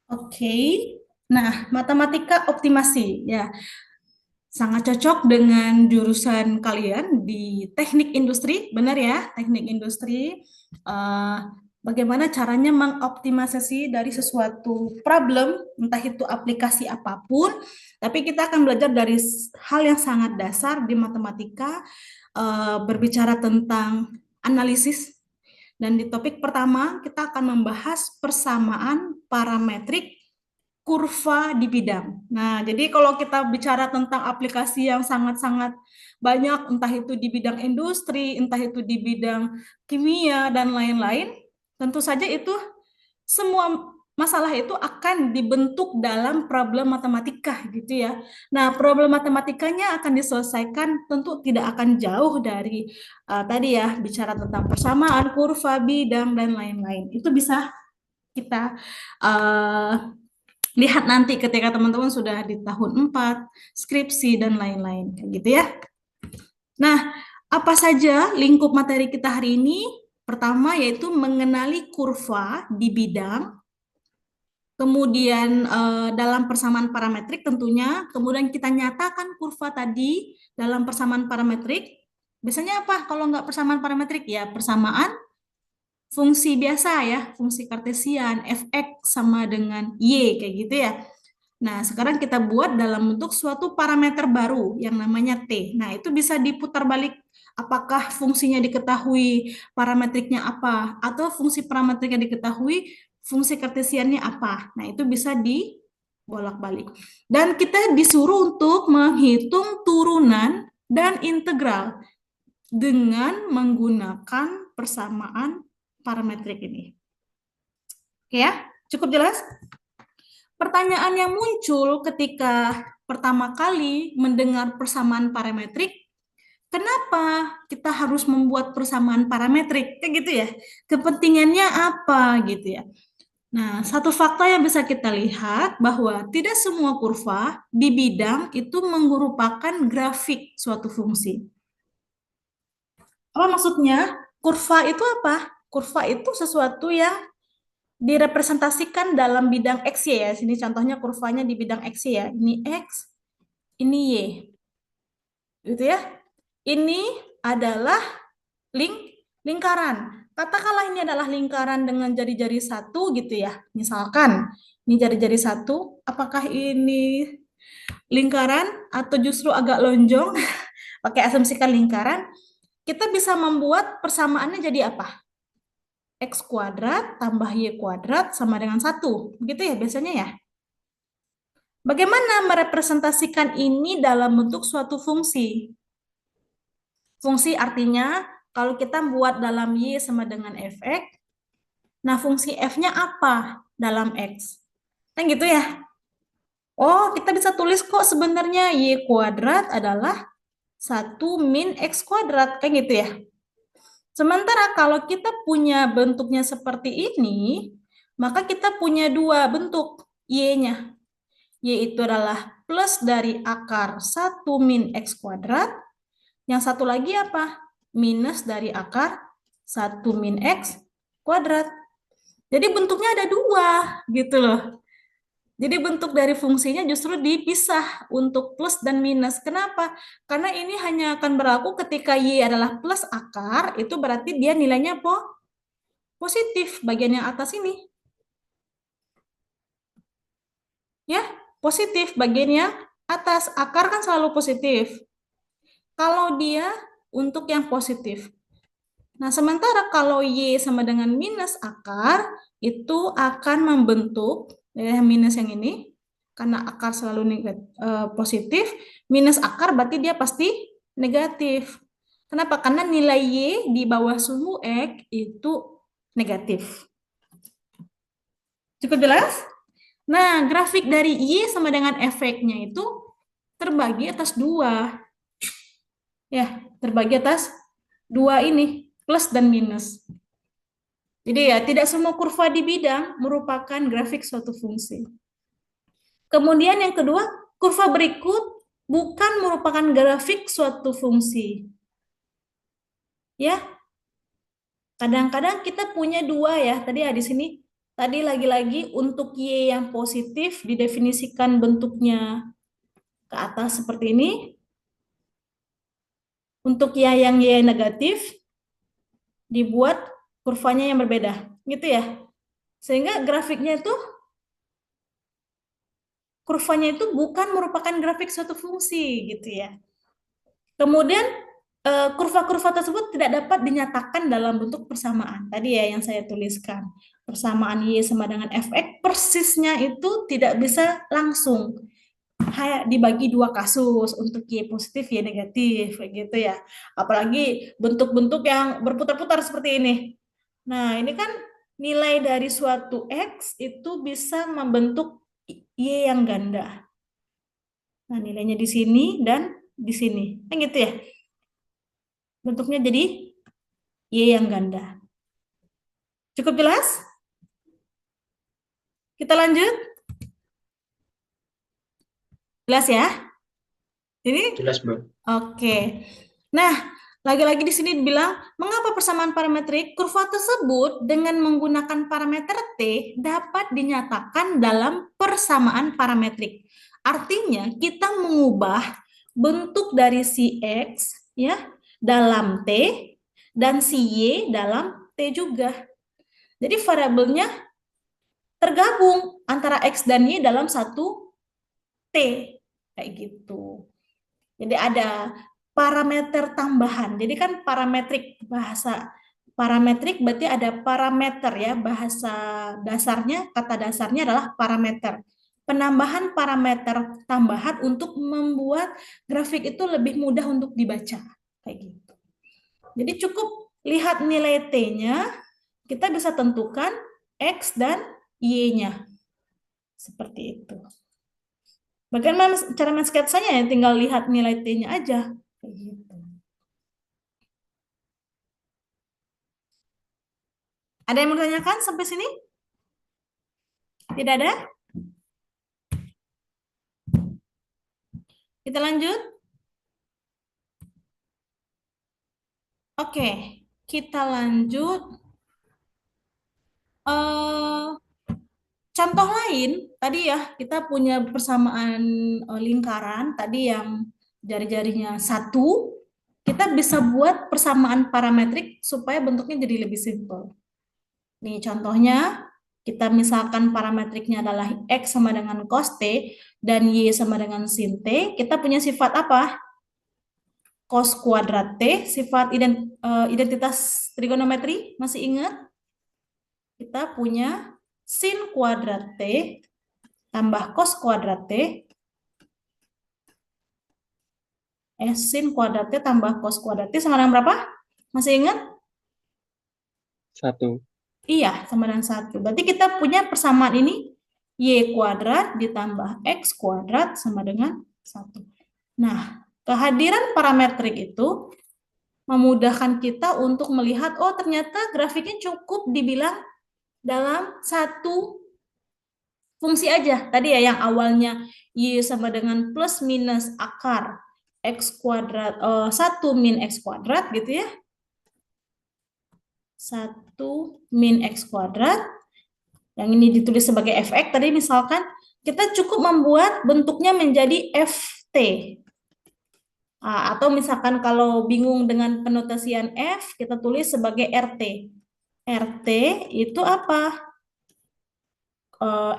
Oke. Nah, matematika optimasi ya sangat cocok dengan jurusan kalian di teknik industri, benar ya? Teknik industri. eh, Bagaimana caranya mengoptimalisasi dari sesuatu problem, entah itu aplikasi apapun, tapi kita akan belajar dari hal yang sangat dasar di matematika, berbicara tentang analisis. Dan di topik pertama, kita akan membahas persamaan parametrik kurva di bidang. Nah, jadi kalau kita bicara tentang aplikasi yang sangat-sangat banyak, entah itu di bidang industri, entah itu di bidang kimia, dan lain-lain, tentu saja itu semua masalah itu akan dibentuk dalam problem matematika gitu ya. Nah, problem matematikanya akan diselesaikan tentu tidak akan jauh dari tadi ya, bicara tentang persamaan, kurva, bidang, dan lain-lain. Itu bisa kita uh, lihat nanti ketika teman-teman sudah di tahun 4 skripsi dan lain-lain kayak gitu ya. Nah, apa saja lingkup materi kita hari ini? Pertama yaitu mengenali kurva di bidang, kemudian dalam persamaan parametrik tentunya, kemudian kita nyatakan kurva tadi dalam persamaan parametrik. Biasanya apa kalau nggak persamaan parametrik? Ya persamaan fungsi biasa ya, fungsi kartesian, fx sama dengan y kayak gitu ya. Nah, sekarang kita buat dalam bentuk suatu parameter baru yang namanya T. Nah, itu bisa diputar balik. Apakah fungsinya diketahui, parametriknya apa, atau fungsi parametriknya diketahui, fungsi kartesiannya apa. Nah, itu bisa dibolak-balik. Dan kita disuruh untuk menghitung turunan dan integral dengan menggunakan persamaan parametrik ini. Oke ya, cukup jelas? Pertanyaan yang muncul ketika pertama kali mendengar persamaan parametrik, kenapa kita harus membuat persamaan parametrik? Kayak gitu ya. Kepentingannya apa gitu ya. Nah, satu fakta yang bisa kita lihat bahwa tidak semua kurva di bidang itu merupakan grafik suatu fungsi. Apa maksudnya? Kurva itu apa? Kurva itu sesuatu yang direpresentasikan dalam bidang X, Y ya. Sini contohnya kurvanya di bidang X, Y ya. Ini X, ini Y. Gitu ya. Ini adalah lingkaran. Katakanlah ini adalah lingkaran dengan jari-jari satu gitu ya. Misalkan ini jari-jari satu, apakah ini lingkaran atau justru agak lonjong? Pakai asumsikan lingkaran, kita bisa membuat persamaannya jadi apa? X kuadrat tambah Y kuadrat sama dengan 1. Begitu ya biasanya ya. Bagaimana merepresentasikan ini dalam bentuk suatu fungsi? Fungsi artinya kalau kita buat dalam Y sama dengan fx, nah fungsi F-nya apa dalam X? Kan gitu ya. Oh, kita bisa tulis kok sebenarnya Y kuadrat adalah 1 min X kuadrat. Kan gitu ya. Sementara kalau kita punya bentuknya seperti ini, maka kita punya dua bentuk Y-nya. Yaitu adalah plus dari akar 1 min X kuadrat. Yang satu lagi apa? Minus dari akar 1 min X kuadrat. Jadi bentuknya ada dua gitu loh. Jadi bentuk dari fungsinya justru dipisah untuk plus dan minus. Kenapa? Karena ini hanya akan berlaku ketika Y adalah plus akar, itu berarti dia nilainya positif bagian yang atas ini. Ya, positif bagian yang atas. Akar kan selalu positif. Kalau dia untuk yang positif. Nah, sementara kalau Y sama dengan minus akar, itu akan membentuk, ya, minus yang ini, karena akar selalu positif, minus akar berarti dia pasti negatif. Kenapa? Karena nilai Y di bawah sumbu X itu negatif. Cukup jelas? Nah, grafik dari Y sama dengan efeknya itu terbagi atas dua. Ya, terbagi atas dua ini, plus dan minus. Jadi ya, tidak semua kurva di bidang merupakan grafik suatu fungsi. Kemudian yang kedua, kurva berikut bukan merupakan grafik suatu fungsi. Ya, kadang-kadang kita punya dua ya. Tadi ya di sini Tadi lagi-lagi untuk Y yang positif didefinisikan bentuknya ke atas seperti ini. Untuk yang Y negatif dibuat kurvanya yang berbeda, gitu ya. Sehingga grafiknya itu kurvanya itu bukan merupakan grafik suatu fungsi gitu ya. Kemudian kurva-kurva tersebut tidak dapat dinyatakan dalam bentuk persamaan. Tadi ya yang saya tuliskan. Persamaan Y sama dengan Fx persisnya itu tidak bisa langsung dibagi dua kasus untuk Y positif, Y negatif, kayak gitu ya. Apalagi bentuk-bentuk yang berputar-putar seperti ini. Nah, ini kan nilai dari suatu X itu bisa membentuk Y yang ganda. Nah, nilainya di sini dan di sini. Kan gitu ya. Bentuknya jadi Y yang ganda. Cukup jelas? Kita lanjut. Jelas ya? Ini Jelas, Bu. oke. Nah, lagi-lagi di sini dibilang, mengapa persamaan parametrik kurva tersebut dengan menggunakan parameter T dapat dinyatakan dalam persamaan parametrik. Artinya, kita mengubah bentuk dari si X ya dalam T dan si Y dalam T juga. Jadi variabelnya tergabung antara X dan Y dalam satu T. Kayak gitu. Jadi ada parameter tambahan. Jadi kan parametrik bahasa parametrik berarti ada parameter ya, bahasa dasarnya, kata dasarnya adalah parameter. Penambahan parameter tambahan untuk membuat grafik itu lebih mudah untuk dibaca. Kayak gitu. Jadi cukup lihat nilai T-nya, kita bisa tentukan X dan Y-nya. Seperti itu. Bagaimana cara men-sketsanya ya? Tinggal lihat nilai T-nya aja. Kayak gitu. Ada yang mau tanyakan sampai sini? Tidak ada? Kita lanjut. Oke, kita lanjut. Eh, contoh lain, tadi ya kita punya persamaan lingkaran, tadi yang jari-jarinya satu, kita bisa buat persamaan parametrik supaya bentuknya jadi lebih simpel. Nih contohnya, kita misalkan parametriknya adalah X sama dengan cos T dan Y sama dengan sin T, kita punya sifat apa? Cos kuadrat T, sifat identitas trigonometri, masih ingat? Kita punya sin kuadrat T tambah cos kuadrat T, sin kuadrat T tambah cos kuadrat T sama dengan berapa? Masih ingat? 1. Iya, sama dengan 1. Berarti kita punya persamaan ini, Y kuadrat ditambah X kuadrat sama dengan 1. Nah, kehadiran parametrik itu memudahkan kita untuk melihat, oh ternyata grafiknya cukup dibilang dalam satu fungsi aja. Tadi ya yang awalnya Y sama dengan plus minus akar X kuadrat, 1 min X kuadrat gitu ya. 1 min X kuadrat. Yang ini ditulis sebagai fx. Tadi misalkan kita cukup membuat bentuknya menjadi ft. Atau misalkan kalau bingung dengan penotasian f, kita tulis sebagai rt. RT itu apa?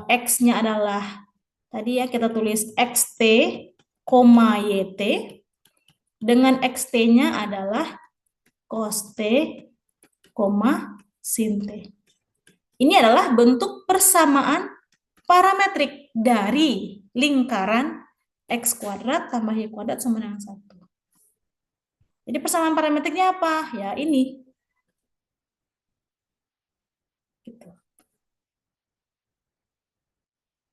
X-nya adalah tadi ya kita tulis xt, yt dengan xt-nya adalah cos t, sin t. Ini adalah bentuk persamaan parametrik dari lingkaran x kuadrat tambah y kuadrat sama dengan 1. Jadi persamaan parametriknya apa? Ya ini. Gitu.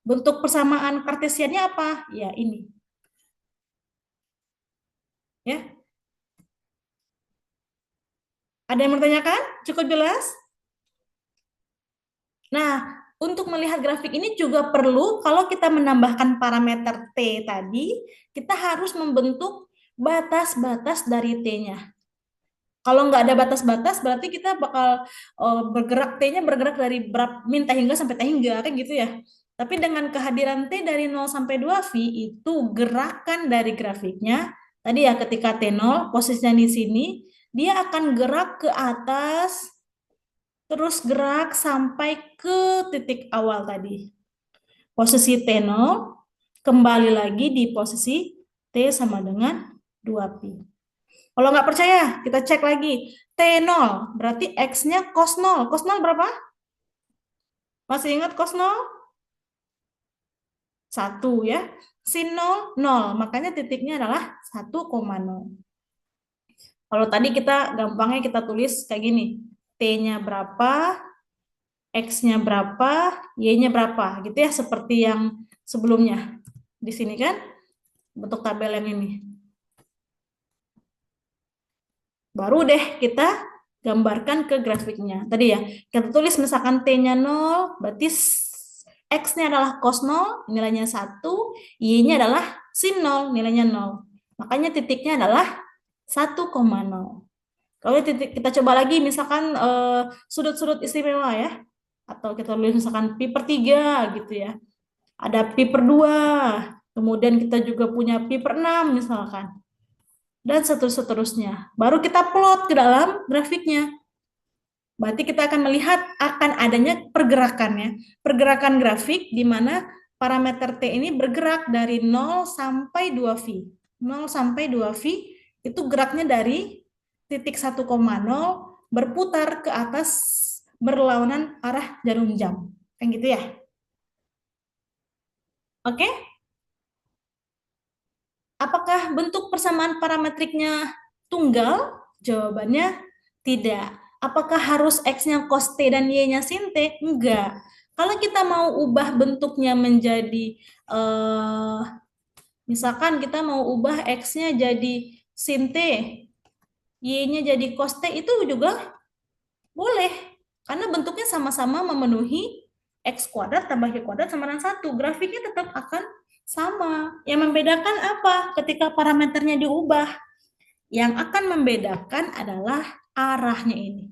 Bentuk persamaan kartesiannya apa? Ya ini. Ya. Ada yang bertanyakan? Cukup jelas? Nah, untuk melihat grafik ini juga perlu kalau kita menambahkan parameter T tadi, kita harus membentuk batas-batas dari T-nya. Kalau nggak ada batas-batas, berarti kita bakal bergerak, T-nya bergerak dari min T hingga sampai T hingga, kan gitu ya. Tapi dengan kehadiran T dari 0 sampai 2V, itu gerakan dari grafiknya, tadi ya ketika T0, posisinya di sini, dia akan gerak ke atas, terus gerak sampai ke titik awal tadi. Posisi T0, kembali lagi di posisi T sama dengan 2pi. Kalau nggak percaya, kita cek lagi. T0, berarti X-nya cos 0. Cos 0 berapa? Masih ingat cos 0? 1 ya. Sin 0, 0. Makanya titiknya adalah 1,0. Kalau tadi kita gampangnya kita tulis kayak gini. T-nya berapa, X-nya berapa, Y-nya berapa. Gitu ya, seperti yang sebelumnya. Di sini kan, bentuk tabel yang ini. Baru deh kita gambarkan ke grafiknya. Tadi ya, kita tulis misalkan T-nya 0, berarti X-nya adalah cos 0, nilainya 1, Y-nya adalah sin 0, nilainya 0. Makanya titiknya adalah 1,0. Kalau titik, kita coba lagi misalkan sudut-sudut istimewa ya. Atau kita tulis misalkan pi per 3 gitu ya. Ada pi per 2, kemudian kita juga punya pi per 6 misalkan. Dan seterusnya. Baru kita plot ke dalam grafiknya. Berarti kita akan melihat akan adanya pergerakannya. Pergerakan grafik di mana parameter T ini bergerak dari 0 sampai 2V. 0 sampai 2V itu geraknya dari titik 1,0 berputar ke atas berlawanan arah jarum jam. Kan gitu ya? Oke? Apakah bentuk persamaan parametriknya tunggal? Jawabannya tidak. Apakah harus X-nya cos T dan Y-nya sin T? Enggak. Kalau kita mau ubah bentuknya menjadi, misalkan kita mau ubah X-nya jadi sin T, Y-nya jadi cos T, itu juga boleh. Karena bentuknya sama-sama memenuhi X kuadrat tambah Y kuadrat sama dengan 1. Grafiknya tetap akan sama. Yang membedakan apa ketika parameternya diubah? Yang akan membedakan adalah arahnya ini.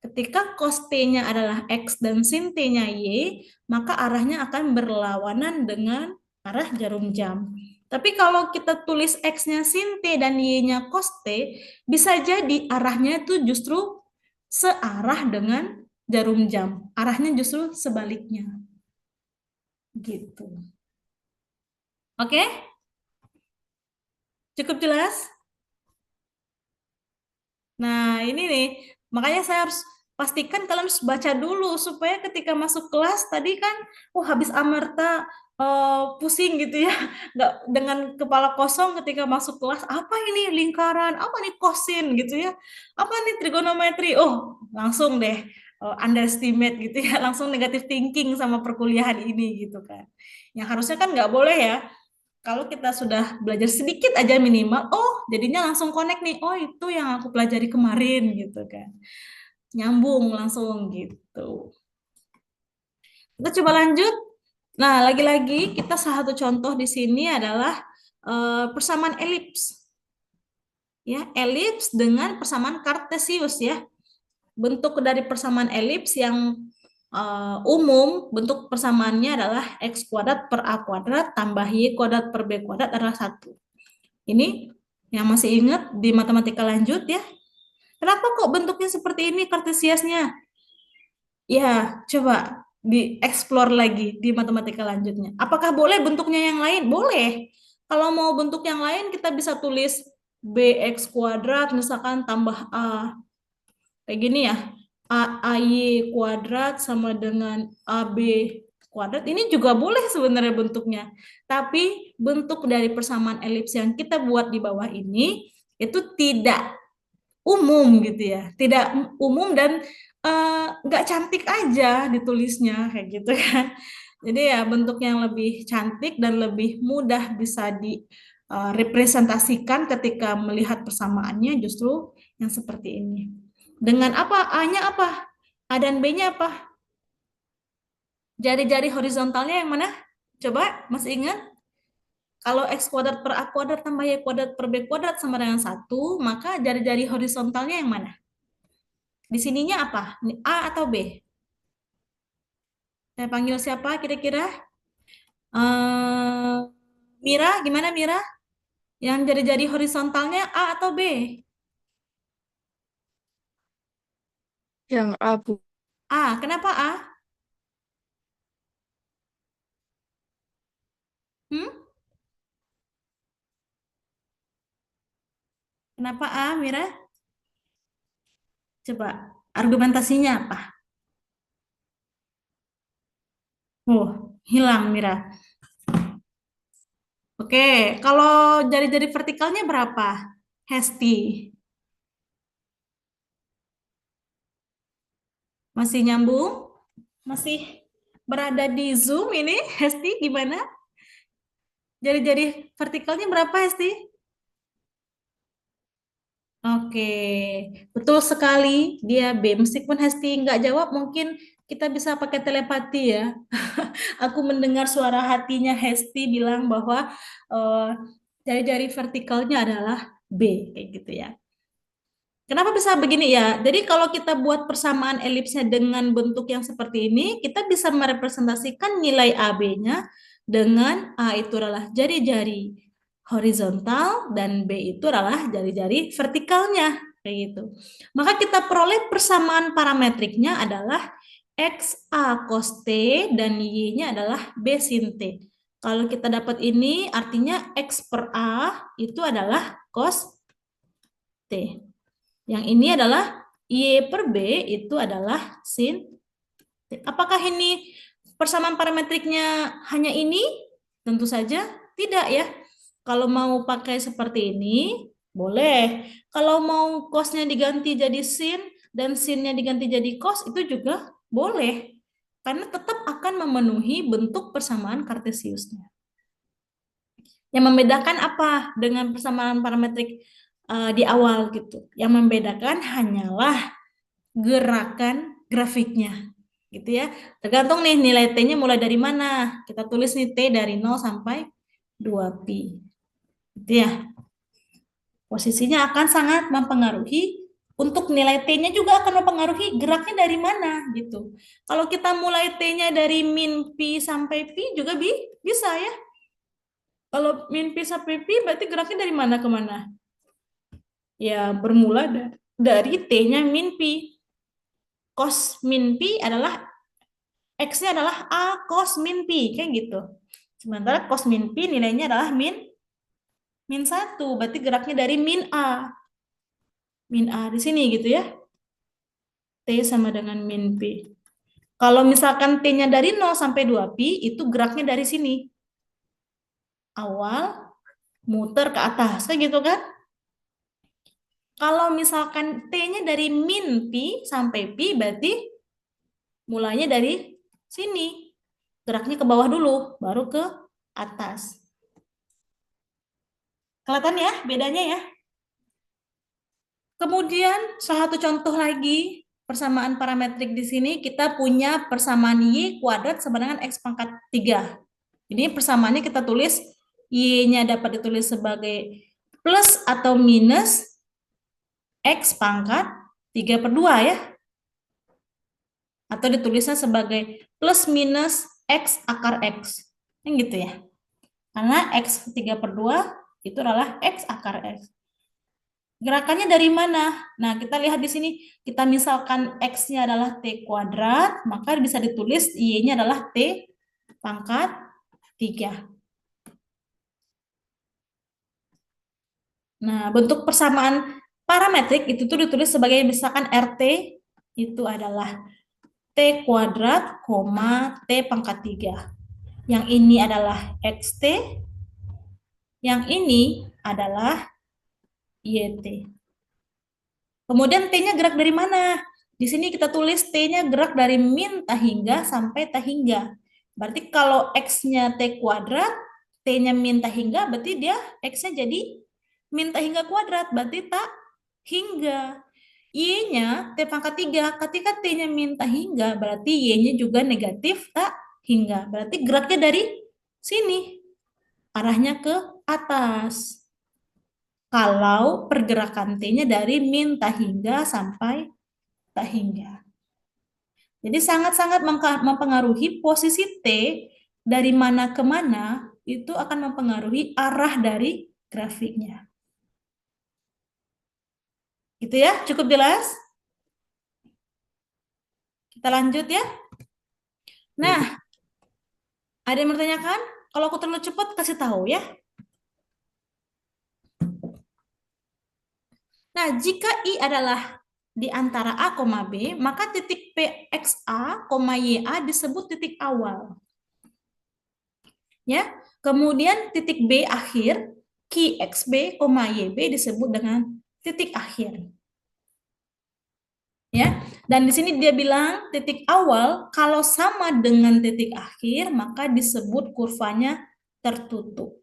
Ketika cos T-nya adalah X dan sin T-nya Y, maka arahnya akan berlawanan dengan arah jarum jam. Tapi kalau kita tulis X-nya sin T dan Y-nya cos T, bisa jadi arahnya itu justru searah dengan jarum jam. Arahnya justru sebaliknya. Gitu. Oke? Cukup jelas? Nah, ini nih, makanya saya harus pastikan kalian harus baca dulu supaya ketika masuk kelas tadi kan, habis amerta pusing gitu ya, nggak dengan kepala kosong ketika masuk kelas. Apa ini lingkaran? Apa nih kosin gitu ya? Apa nih trigonometri? Oh, langsung deh underestimate gitu ya, langsung negative thinking sama perkuliahan ini gitu kan. Yang harusnya kan nggak boleh ya, kalau kita sudah belajar sedikit aja minimal, jadinya langsung connect nih, itu yang aku pelajari kemarin gitu kan. Nyambung langsung gitu. Kita coba lanjut. Nah, lagi-lagi kita salah satu contoh di sini adalah persamaan elips. Ya, elips dengan persamaan kartesius ya. Bentuk dari persamaan elips yang umum, bentuk persamaannya adalah X kuadrat per A kuadrat tambah Y kuadrat per B kuadrat adalah 1. Ini yang masih ingat di matematika lanjut ya. Kenapa kok bentuknya seperti ini kartesiasnya? Ya, coba dieksplor lagi di matematika lanjutnya. Apakah boleh bentuknya yang lain? Boleh. Kalau mau bentuk yang lain kita bisa tulis bx kuadrat misalkan tambah a. Kayak gini ya. AY kuadrat sama dengan AB kuadrat. Ini juga boleh sebenarnya bentuknya. Tapi bentuk dari persamaan elips yang kita buat di bawah ini itu tidak umum gitu ya. Tidak umum dan nggak cantik aja ditulisnya kayak gitu kan. Jadi ya bentuk yang lebih cantik dan lebih mudah bisa direpresentasikan ketika melihat persamaannya justru yang seperti ini. Dengan apa? A-nya apa? A dan B-nya apa? Jari-jari horizontalnya yang mana? Coba, masih ingat? Kalau X kuadrat per A kuadrat tambah Y kuadrat per B kuadrat sama dengan 1, maka jari-jari horizontalnya yang mana? Di sininya apa? Ini A atau B? Saya panggil siapa kira-kira? Eh, Mira, gimana Mira? Yang jari-jari horizontalnya A atau B? Yang abu. A, kenapa A? Hmm? Kenapa A, Mira? Coba, argumentasinya apa? Oh, hilang Mira. Oke, kalau jari-jari vertikalnya berapa? Hesti, masih nyambung? Masih berada di Zoom ini? Hesti gimana? Jari-jari vertikalnya berapa, Hesti? Oke, betul sekali dia B. Meskipun Hesti nggak jawab, mungkin kita bisa pakai telepati ya. Aku mendengar suara hatinya Hesti bilang bahwa eh, jari-jari vertikalnya adalah B, kayak gitu ya. Kenapa bisa begini ya? Jadi kalau kita buat persamaan elipsnya dengan bentuk yang seperti ini, kita bisa merepresentasikan nilai AB-nya dengan A itu adalah jari-jari horizontal dan B itu adalah jari-jari vertikalnya, kayak gitu. Maka kita peroleh persamaan parametriknya adalah XA cos T dan Y-nya adalah B sin T. Kalau kita dapat ini, artinya X per A itu adalah cos T. Yang ini adalah Y per B itu adalah sin T. Apakah ini persamaan parametriknya hanya ini? Tentu saja tidak ya. Kalau mau pakai seperti ini, boleh. Kalau mau cosnya diganti jadi sin dan sinnya diganti jadi cos, itu juga boleh. Karena tetap akan memenuhi bentuk persamaan kartesiusnya. Yang membedakan apa dengan persamaan parametrik di awal gitu? Yang membedakan hanyalah gerakan grafiknya gitu ya. Tergantung nih nilai T-nya mulai dari mana. Kita tulis nih T dari 0 sampai 2pi. Gitu ya. Posisinya akan sangat mempengaruhi untuk nilai T-nya juga akan mempengaruhi geraknya dari mana gitu. Kalau kita mulai T-nya dari min pi sampai pi juga bisa ya. Kalau min pi sampai pi berarti geraknya dari mana ke mana? Ya bermula dari T-nya min pi. Cos min pi adalah X-nya adalah A cos min pi, kayak gitu. Sementara cos min pi nilainya adalah min 1, berarti geraknya dari min A. Min A di sini gitu ya. T sama dengan min pi. Kalau misalkan T-nya dari 0 sampai 2pi, itu geraknya dari sini. Awal, muter ke atas, kayak gitu kan? Kalau misalkan T-nya dari min pi sampai pi, berarti mulanya dari sini. Geraknya ke bawah dulu, baru ke atas. Kelihatan ya bedanya ya? Kemudian salah satu contoh lagi persamaan parametrik di sini kita punya persamaan Y kuadrat sama dengan X pangkat 3. Ini persamaannya kita tulis Y-nya dapat ditulis sebagai plus atau minus X pangkat 3 per 2 ya. Atau ditulisnya sebagai plus minus X akar X. Yang gitu ya. Karena X 3 per 2 itu adalah X akar X. Gerakannya dari mana? Nah, kita lihat di sini, kita misalkan X-nya adalah T kuadrat, maka bisa ditulis Y-nya adalah T pangkat 3. Nah, bentuk persamaan parametrik itu tuh ditulis sebagai misalkan RT itu adalah T kuadrat, T pangkat 3. Yang ini adalah XT, yang ini adalah YT. Kemudian T-nya gerak dari mana? Di sini kita tulis T-nya gerak dari min tahingga sampai tahingga. Berarti kalau X-nya T kuadrat, T-nya min tahingga, berarti dia X-nya jadi min tahingga kuadrat, berarti tak hingga. Y-nya T pangkat 3, ketika T-nya min tahingga, berarti Y-nya juga negatif tak hingga. Berarti geraknya dari sini. arahnya ke atas. Kalau pergerakan T-nya dari min tak hingga sampai tak hingga. Jadi sangat-sangat mempengaruhi posisi T dari mana ke mana, itu akan mempengaruhi arah dari grafiknya. Gitu ya, cukup jelas? Kita lanjut ya. Nah, ada yang bertanyakan? Kalau aku terlalu cepat, kasih tahu ya. Nah, jika I adalah di antara A, B, maka titik PXA, YA disebut titik awal. Ya, kemudian titik B akhir, QXB, YB disebut dengan titik akhir. Ya, dan di sini dia bilang titik awal kalau sama dengan titik akhir maka disebut kurvanya tertutup.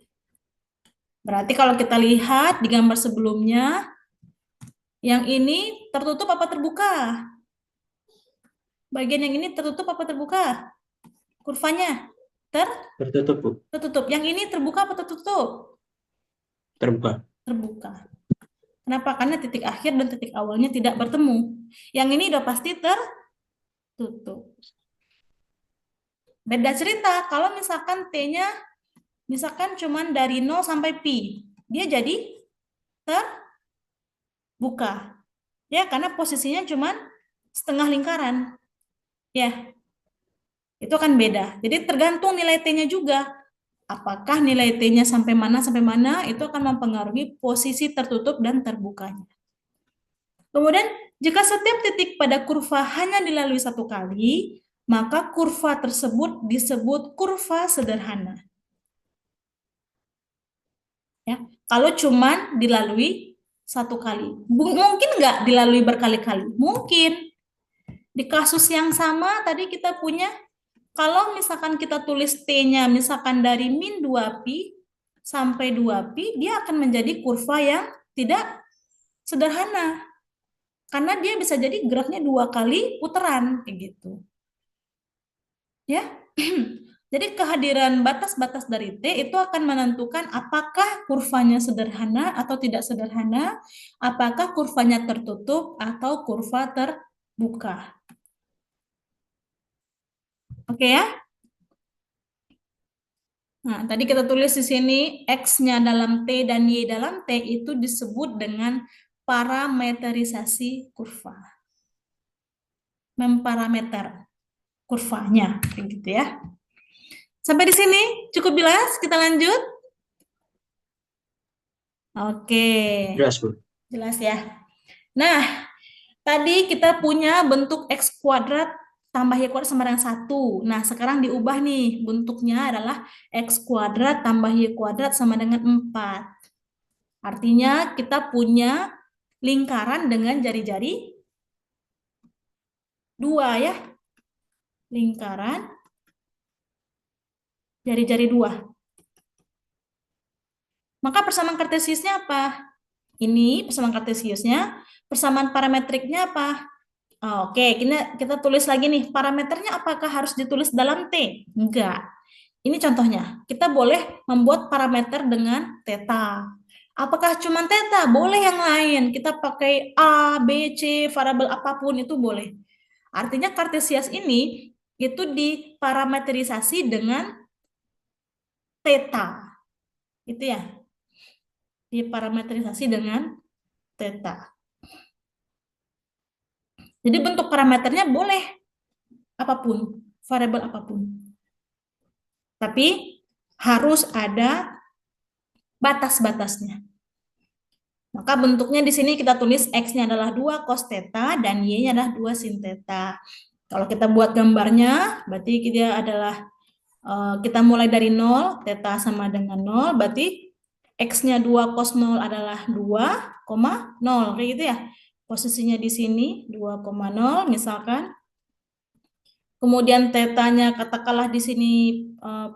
Berarti kalau kita lihat di gambar sebelumnya, yang ini tertutup apa terbuka? Bagian yang ini tertutup apa terbuka? Kurvanya Tertutup, Bu. tertutup. Yang ini terbuka apa tertutup? Terbuka. Terbuka. Kenapa? Karena titik akhir dan titik awalnya tidak bertemu. Yang ini udah pasti tertutup. Beda cerita kalau misalkan T-nya misalkan cuman dari 0 sampai pi. Dia jadi terbuka. Ya, karena posisinya cuman setengah lingkaran. Ya, itu akan beda. Jadi tergantung nilai T-nya juga. Apakah nilai T-nya sampai mana, itu akan mempengaruhi posisi tertutup dan terbukanya. Kemudian, jika setiap titik pada kurva hanya dilalui satu kali, maka kurva tersebut disebut kurva sederhana. Ya, kalau cuman dilalui satu kali. Mungkin nggak dilalui berkali-kali? Mungkin. Di kasus yang sama, tadi kita punya kalau misalkan kita tulis T-nya misalkan dari min 2pi sampai 2pi, dia akan menjadi kurva yang tidak sederhana. Karena dia bisa jadi geraknya 2 kali putaran, kayak gitu. Ya. Jadi kehadiran batas-batas dari T itu akan menentukan apakah kurvanya sederhana atau tidak sederhana, apakah kurvanya tertutup atau kurva terbuka. Oke ya? Nah, tadi kita tulis di sini X-nya dalam T dan Y dalam T itu disebut dengan parameterisasi kurva. Memparameter kurvanya, gitu ya. Sampai di sini cukup jelas? Kita lanjut? Oke. Jelas, Bu. Jelas ya. Nah, tadi kita punya bentuk X kuadrat tambah Y kuadrat sama dengan 1. Nah, sekarang diubah nih. Bentuknya adalah X kuadrat tambah Y kuadrat sama dengan 4. Artinya kita punya lingkaran dengan jari-jari 2 ya. Lingkaran jari-jari 2. Maka persamaan kartesiusnya apa? Ini persamaan kartesiusnya. Persamaan parametriknya apa? Oke, kita tulis lagi nih. Parameternya apakah harus ditulis dalam T? Enggak. Ini contohnya. Kita boleh membuat parameter dengan theta. Apakah cuma theta? Boleh yang lain. Kita pakai A, B, C, variabel apapun itu boleh. Artinya kartesius ini itu diparameterisasi dengan theta. Itu ya. Diparameterisasi dengan theta. Jadi bentuk parameternya boleh apapun, variabel apapun. Tapi harus ada batas-batasnya. Maka bentuknya di sini kita tulis X-nya adalah 2 cos theta dan Y-nya adalah 2 sin theta. Kalau kita buat gambarnya, berarti dia adalah kita mulai dari 0, theta sama dengan 0, berarti X-nya 2 cos 0 adalah 2,0, kayak gitu ya. Posisinya di sini 2,0 misalkan. Kemudian tetanya katakanlah di sini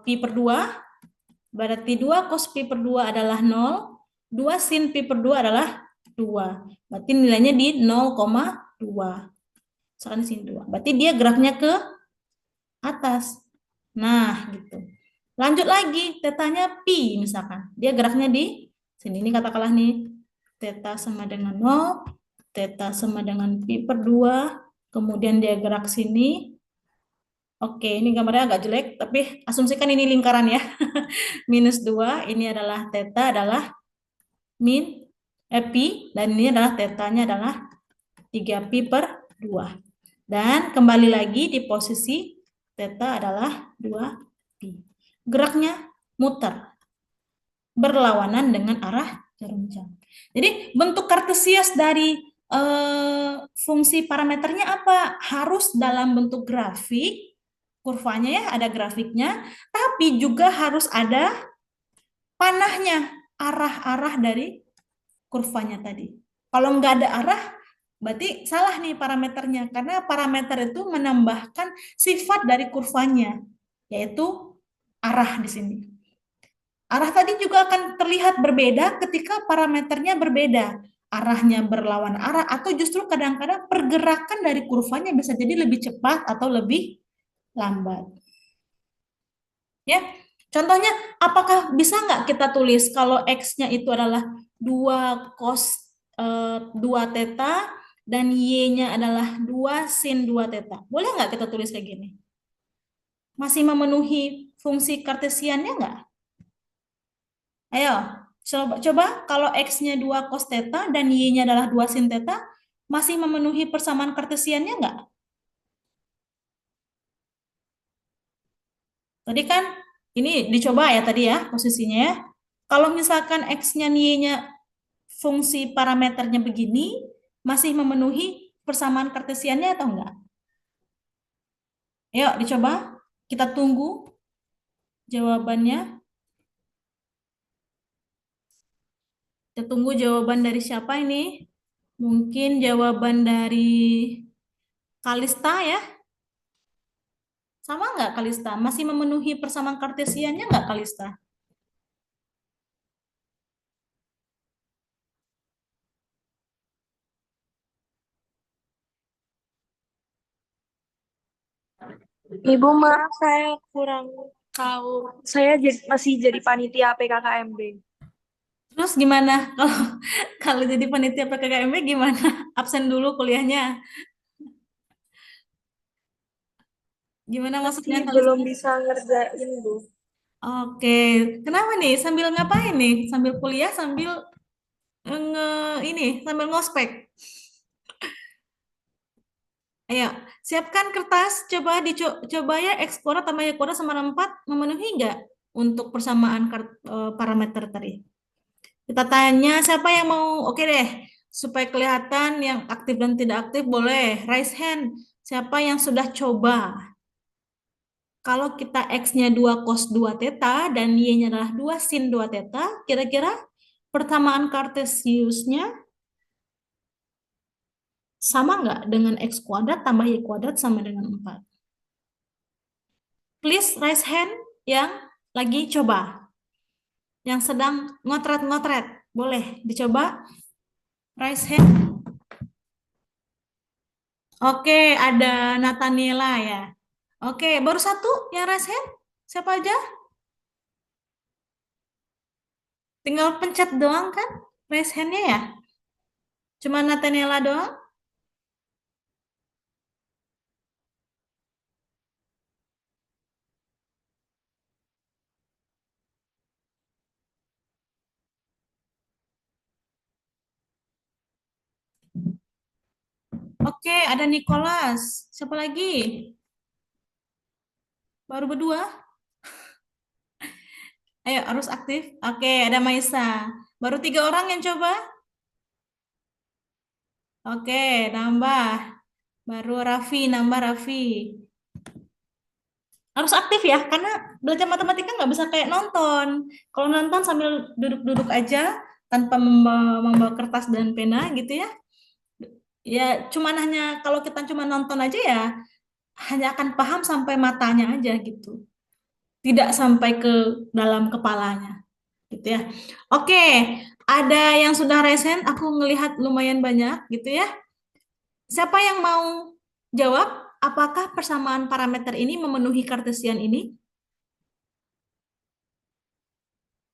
pi per 2, berarti 2 cos pi per 2 adalah 0, 2 sin pi per 2 adalah 2. Berarti nilainya di 0,2. Misalkan di sini 2. Berarti dia geraknya ke atas. Nah, gitu. Lanjut lagi, tetanya pi misalkan. Dia geraknya di sini. Ini katakanlah nih, teta sama dengan 0, teta sama dengan pi per 2, kemudian dia gerak sini. Oke, ini gambarnya agak jelek, tapi asumsikan ini lingkaran ya. Minus 2, ini adalah teta adalah pi, dan ini adalah tetanya adalah 3 pi per 2. Dan kembali lagi di posisi teta adalah 2 pi. Geraknya muter, berlawanan dengan arah jarum jam. Jadi bentuk kartesias dari fungsi parameternya apa? Harus dalam bentuk grafik, kurvanya ya, ada grafiknya, tapi juga harus ada panahnya, arah-arah dari kurvanya tadi. Kalau nggak ada arah, berarti salah nih parameternya, karena parameter itu menambahkan sifat dari kurvanya, yaitu arah di sini. Arah tadi juga akan terlihat berbeda ketika parameternya berbeda. Arahnya berlawan arah, atau justru kadang-kadang pergerakan dari kurvanya bisa jadi lebih cepat atau lebih lambat. Ya, contohnya, apakah bisa nggak kita tulis kalau X-nya itu adalah 2 cos 2 theta dan Y-nya adalah 2 sin 2 theta? Boleh nggak kita tulis kayak gini? Masih memenuhi fungsi kartesiannya nggak? Ayo, coba kalau X-nya 2 cos theta dan Y-nya adalah 2 sin theta, masih memenuhi persamaan kartesiannya nggak? Tadi kan ini dicoba ya tadi ya posisinya ya. Kalau misalkan X-nya Y-nya fungsi parameternya begini, masih memenuhi persamaan kartesiannya atau enggak? Yuk dicoba, kita tunggu jawabannya. Kita tunggu jawaban dari siapa ini? Mungkin jawaban dari Kalista ya? Sama nggak Kalista? Masih memenuhi persamaan kartesiannya nggak Kalista? Ibu, maaf saya kurang tahu. Saya masih jadi panitia PKKMB. Terus gimana kalau kalau jadi panitia PKKMB gimana? Absen dulu kuliahnya? Gimana maksudnya Masih Kalista? belum bisa ngerjain, Bu. Oke, kenapa nih? Sambil ngapain nih? Sambil kuliah, sambil sambil ngospek. Ayo, siapkan kertas. Coba dicoba ya ekspor tambah ya sama 4 memenuhi nggak untuk persamaan parameter tadi? Kita tanya siapa yang mau. Oke deh, supaya kelihatan yang aktif dan tidak aktif boleh raise hand. Siapa yang sudah coba? Kalau kita X-nya 2 cos 2 theta dan Y-nya adalah 2 sin 2 theta, kira-kira persamaan kartesiusnya sama nggak dengan X kuadrat tambah Y kuadrat sama dengan 4? Please raise hand yang lagi coba. Yang sedang ngotret-ngotret. Boleh dicoba? Raise hand. Oke, ada Nathaniela ya. Oke, baru satu yang raise hand? Siapa aja? Tinggal pencet doang kan? Raise hand-nya ya? Cuma Nathaniela doang? Oke, ada Nicholas. Siapa lagi? Baru berdua? Ayo, harus aktif. Oke, ada Maisa. Baru 3 orang yang coba? Oke, nambah. Baru Raffi, nambah Raffi. Harus aktif ya, karena belajar matematika nggak bisa kayak nonton. Kalau nonton sambil duduk-duduk aja, tanpa membawa kertas dan pena gitu ya, ya cuman hanya kalau kita cuma nonton aja ya, hanya akan paham sampai matanya aja gitu. Tidak sampai ke dalam kepalanya. Gitu ya. Oke, ada yang sudah resen, aku ngelihat lumayan banyak gitu ya. Siapa yang mau jawab apakah persamaan parameter ini memenuhi kartesian ini?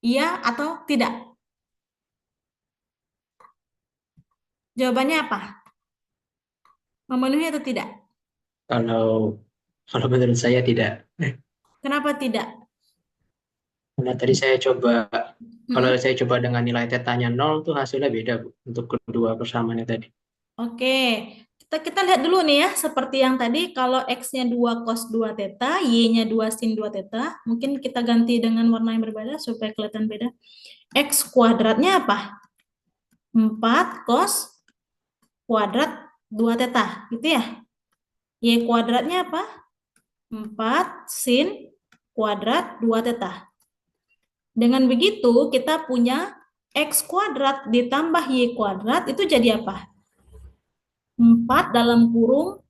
Iya atau tidak? Jawabannya apa? Memenuhi atau tidak? Kalau kalau menurut saya tidak. Kenapa tidak? Karena tadi saya coba, kalau Mm-mm. saya coba dengan nilai tetanya 0 tuh hasilnya beda, Bu, untuk kedua persamaannya tadi. Oke, kita lihat dulu nih ya, seperti yang tadi, kalau X-nya 2 cos 2 theta, Y-nya 2 sin 2 theta, mungkin kita ganti dengan warna yang berbeda supaya kelihatan beda. X kuadratnya apa? 4 cos kuadrat 2 theta, gitu ya. Y kuadratnya apa? 4 sin kuadrat 2 theta. Dengan begitu, kita punya X kuadrat ditambah Y kuadrat, itu jadi apa? 4 dalam kurung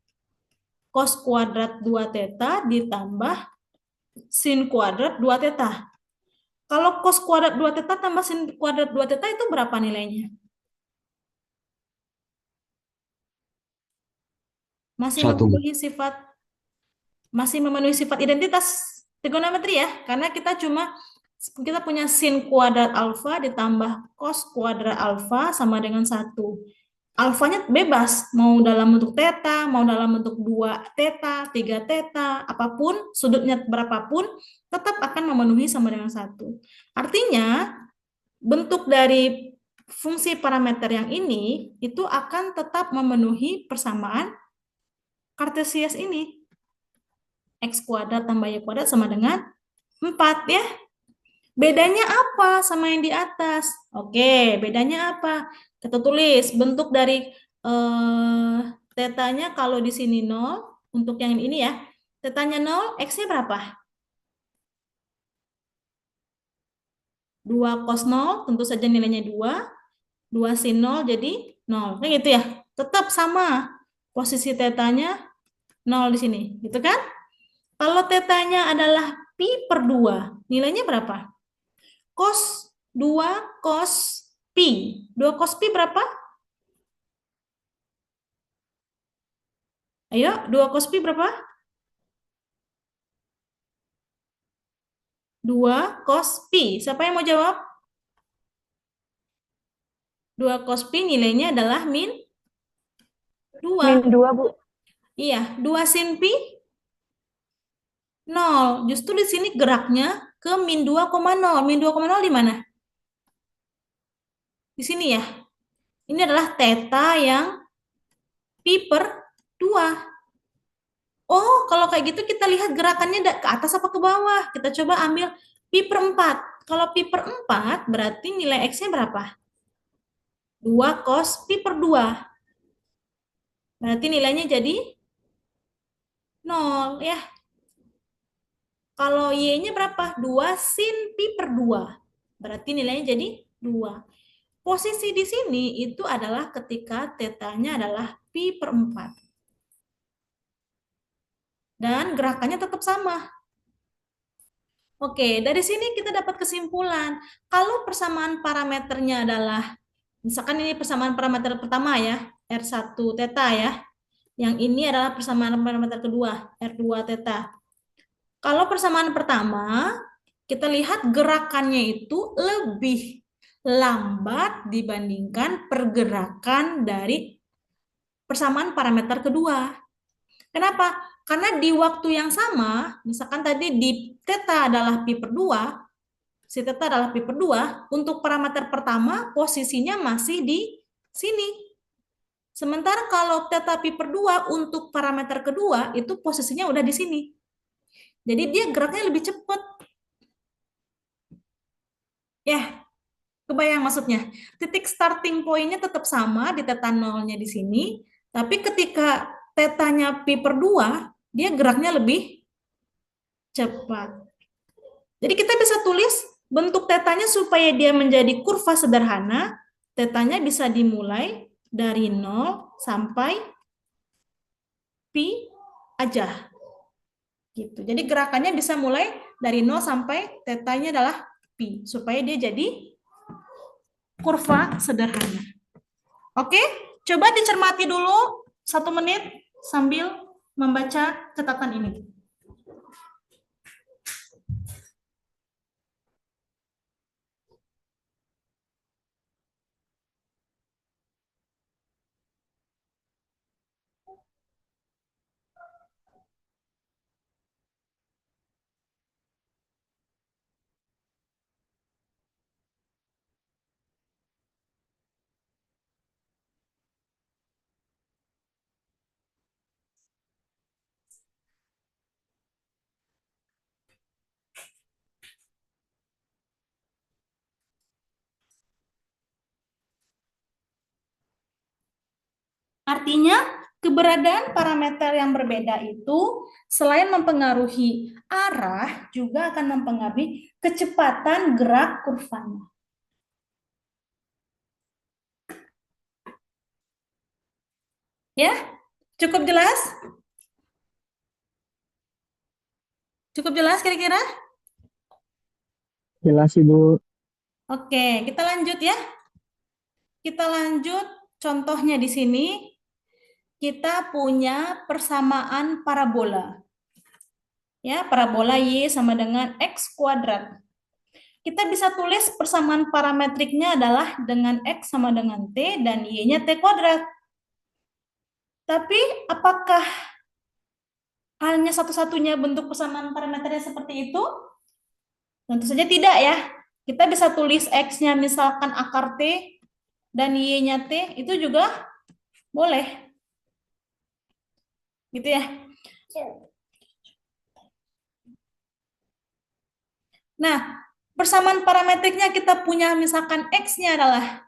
cos kuadrat 2 theta ditambah sin kuadrat 2 theta. Kalau cos kuadrat 2 theta tambah sin kuadrat 2 theta itu berapa nilainya? Masih Satu, Bu. memenuhi sifat identitas trigonometri ya, karena kita punya sin kuadrat alfa ditambah cos kuadrat alfa sama dengan 1. Alfanya bebas, mau dalam bentuk theta, mau dalam bentuk 2 theta, 3 theta, apapun, sudutnya berapapun, tetap akan memenuhi sama dengan 1. Artinya, bentuk dari fungsi parameter yang ini, itu akan tetap memenuhi persamaan Kartesius ini. X kuadrat tambah Y kuadrat sama dengan 4 ya. Bedanya apa sama yang di atas? Oke, bedanya apa? Kita tulis bentuk dari tetanya kalau di sini 0, untuk yang ini ya. Tetanya 0, X-nya berapa? 2 cos 0, tentu saja nilainya 2. 2 sin 0 jadi 0. Kan gitu ya. Tetap sama. Posisi tetanya 0 di sini. Gitu kan? Kalau tetanya adalah pi per 2, nilainya berapa? Cos 2 cos pi. 2 cos pi berapa? Ayo, 2 cos pi berapa? 2 cos pi. Siapa yang mau jawab? 2 cos pi nilainya adalah min 2. Min 2, Bu. Iya, 2 sin pi 0. Justru di sini geraknya ke min 2,0. Min 2,0 di mana? Di sini ya. Ini adalah theta yang pi per 2. Oh, kalau kayak gitu kita lihat gerakannya ke atas apa ke bawah. Kita coba ambil pi per 4. Kalau pi per 4 berarti nilai X-nya berapa? 2 cos pi per 2. Berarti nilainya jadi 0 ya. Kalau Y-nya berapa? 2 sin pi per 2. Berarti nilainya jadi 2. Posisi di sini itu adalah ketika tetanya adalah pi per 4. Dan gerakannya tetap sama. Oke, dari sini kita dapat kesimpulan. Kalau persamaan parameternya adalah, misalkan ini persamaan parameter pertama ya, R1 theta ya. Yang ini adalah persamaan parameter kedua, R2 theta. Kalau persamaan pertama, kita lihat gerakannya itu lebih lambat dibandingkan pergerakan dari persamaan parameter kedua. Kenapa? Karena di waktu yang sama, misalkan tadi di theta adalah pi per 2, si theta adalah pi per 2, untuk parameter pertama posisinya masih di sini. Sementara kalau theta pi per 2 untuk parameter kedua, itu posisinya udah di sini. Jadi dia geraknya lebih cepat. Ya, kebayang maksudnya. Titik starting point-nya tetap sama di theta 0-nya di sini, tapi ketika tetanya pi per 2, dia geraknya lebih cepat. Jadi kita bisa tulis bentuk tetanya supaya dia menjadi kurva sederhana, tetanya bisa dimulai dari 0 sampai pi aja. Gitu. Jadi gerakannya bisa mulai dari 0 sampai tetanya adalah pi, supaya dia jadi kurva sederhana. Oke, coba dicermati dulu 1 menit sambil membaca catatan ini. Artinya, keberadaan parameter yang berbeda itu selain mempengaruhi arah, juga akan mempengaruhi kecepatan gerak kurvanya. Ya, cukup jelas? Cukup jelas kira-kira? Jelas Ibu. Oke, kita lanjut ya. Kita lanjut contohnya di sini. Kita punya persamaan parabola. Ya, parabola Y sama dengan X kuadrat. Kita bisa tulis persamaan parametriknya adalah dengan X sama dengan T dan Y-nya T kuadrat. Tapi apakah hanya satu-satunya bentuk persamaan parameternya seperti itu? Tentu saja tidak ya. Kita bisa tulis X-nya misalkan akar T dan Y-nya T, itu juga boleh. Gitu ya. Nah, persamaan parametriknya kita punya misalkan X-nya adalah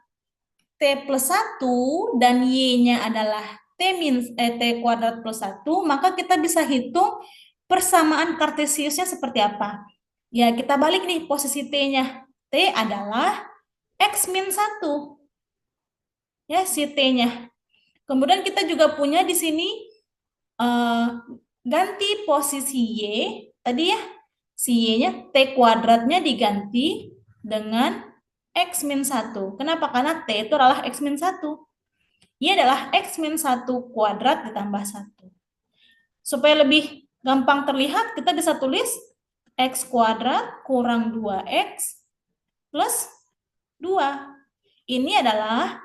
T plus 1 dan Y-nya adalah T kuadrat plus 1, maka kita bisa hitung persamaan kartesiusnya seperti apa. Ya, kita balik nih posisi T-nya. T adalah X min 1. Ya, si T-nya. Kemudian kita juga punya di sini ganti posisi Y. Tadi ya, si Y-nya T kuadratnya diganti dengan X min 1. Kenapa? Karena T itu adalah X min 1. Y adalah X min 1 kuadrat ditambah 1. Supaya lebih gampang terlihat, kita bisa tulis X kuadrat kurang 2X plus 2. Ini adalah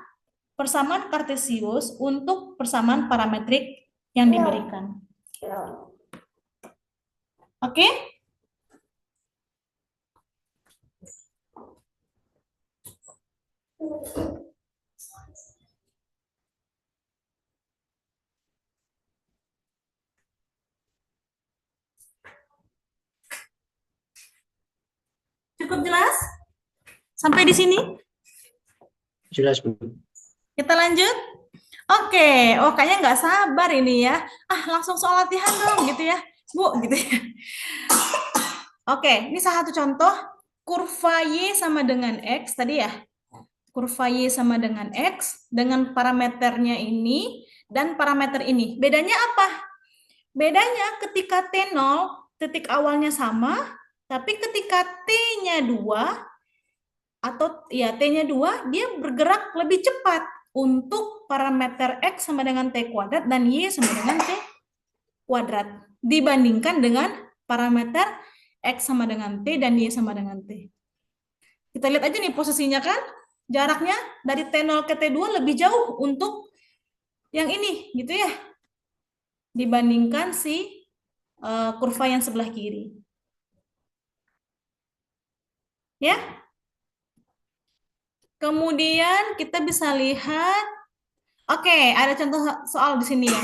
persamaan kartesius untuk persamaan parametrik yang diberikan. Oke? Cukup jelas? Sampai di sini? Jelas, Bu. Kita lanjut? Oke, oh kayaknya nggak sabar ini ya. Langsung soal latihan dong gitu ya. Bu, gitu ya. Oke, ini salah satu contoh. Kurva Y sama dengan X tadi ya. Kurva Y sama dengan X dengan parameternya ini dan parameter ini. Bedanya apa? Bedanya ketika T0, titik awalnya sama, tapi ketika T-nya 2, atau ya T-nya 2, dia bergerak lebih cepat untuk parameter X sama dengan T kuadrat dan Y sama dengan T kuadrat dibandingkan dengan parameter X sama dengan T dan Y sama dengan T. Kita lihat aja nih posisinya kan, jaraknya dari T0 ke T2 lebih jauh untuk yang ini gitu ya, dibandingkan si kurva yang sebelah kiri. Ya. Kemudian kita bisa lihat, oke, ada contoh soal di sini ya.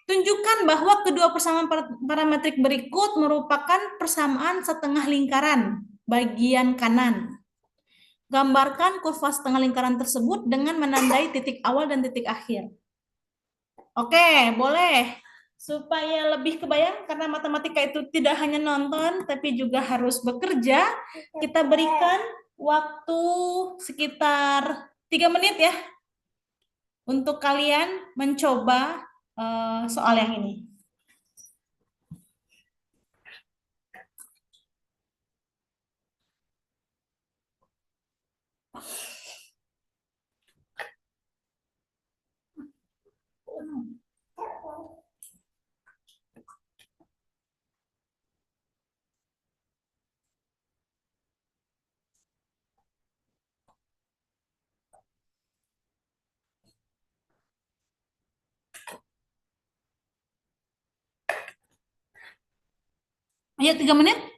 Tunjukkan bahwa kedua persamaan parametrik berikut merupakan persamaan setengah lingkaran bagian kanan. Gambarkan kurva setengah lingkaran tersebut dengan menandai titik awal dan titik akhir. Oke, boleh. Supaya lebih kebayang, karena matematika itu tidak hanya nonton, tapi juga harus bekerja, kita berikan waktu sekitar 3 menit ya, untuk kalian mencoba soal yang ini. Ayo 3 menit.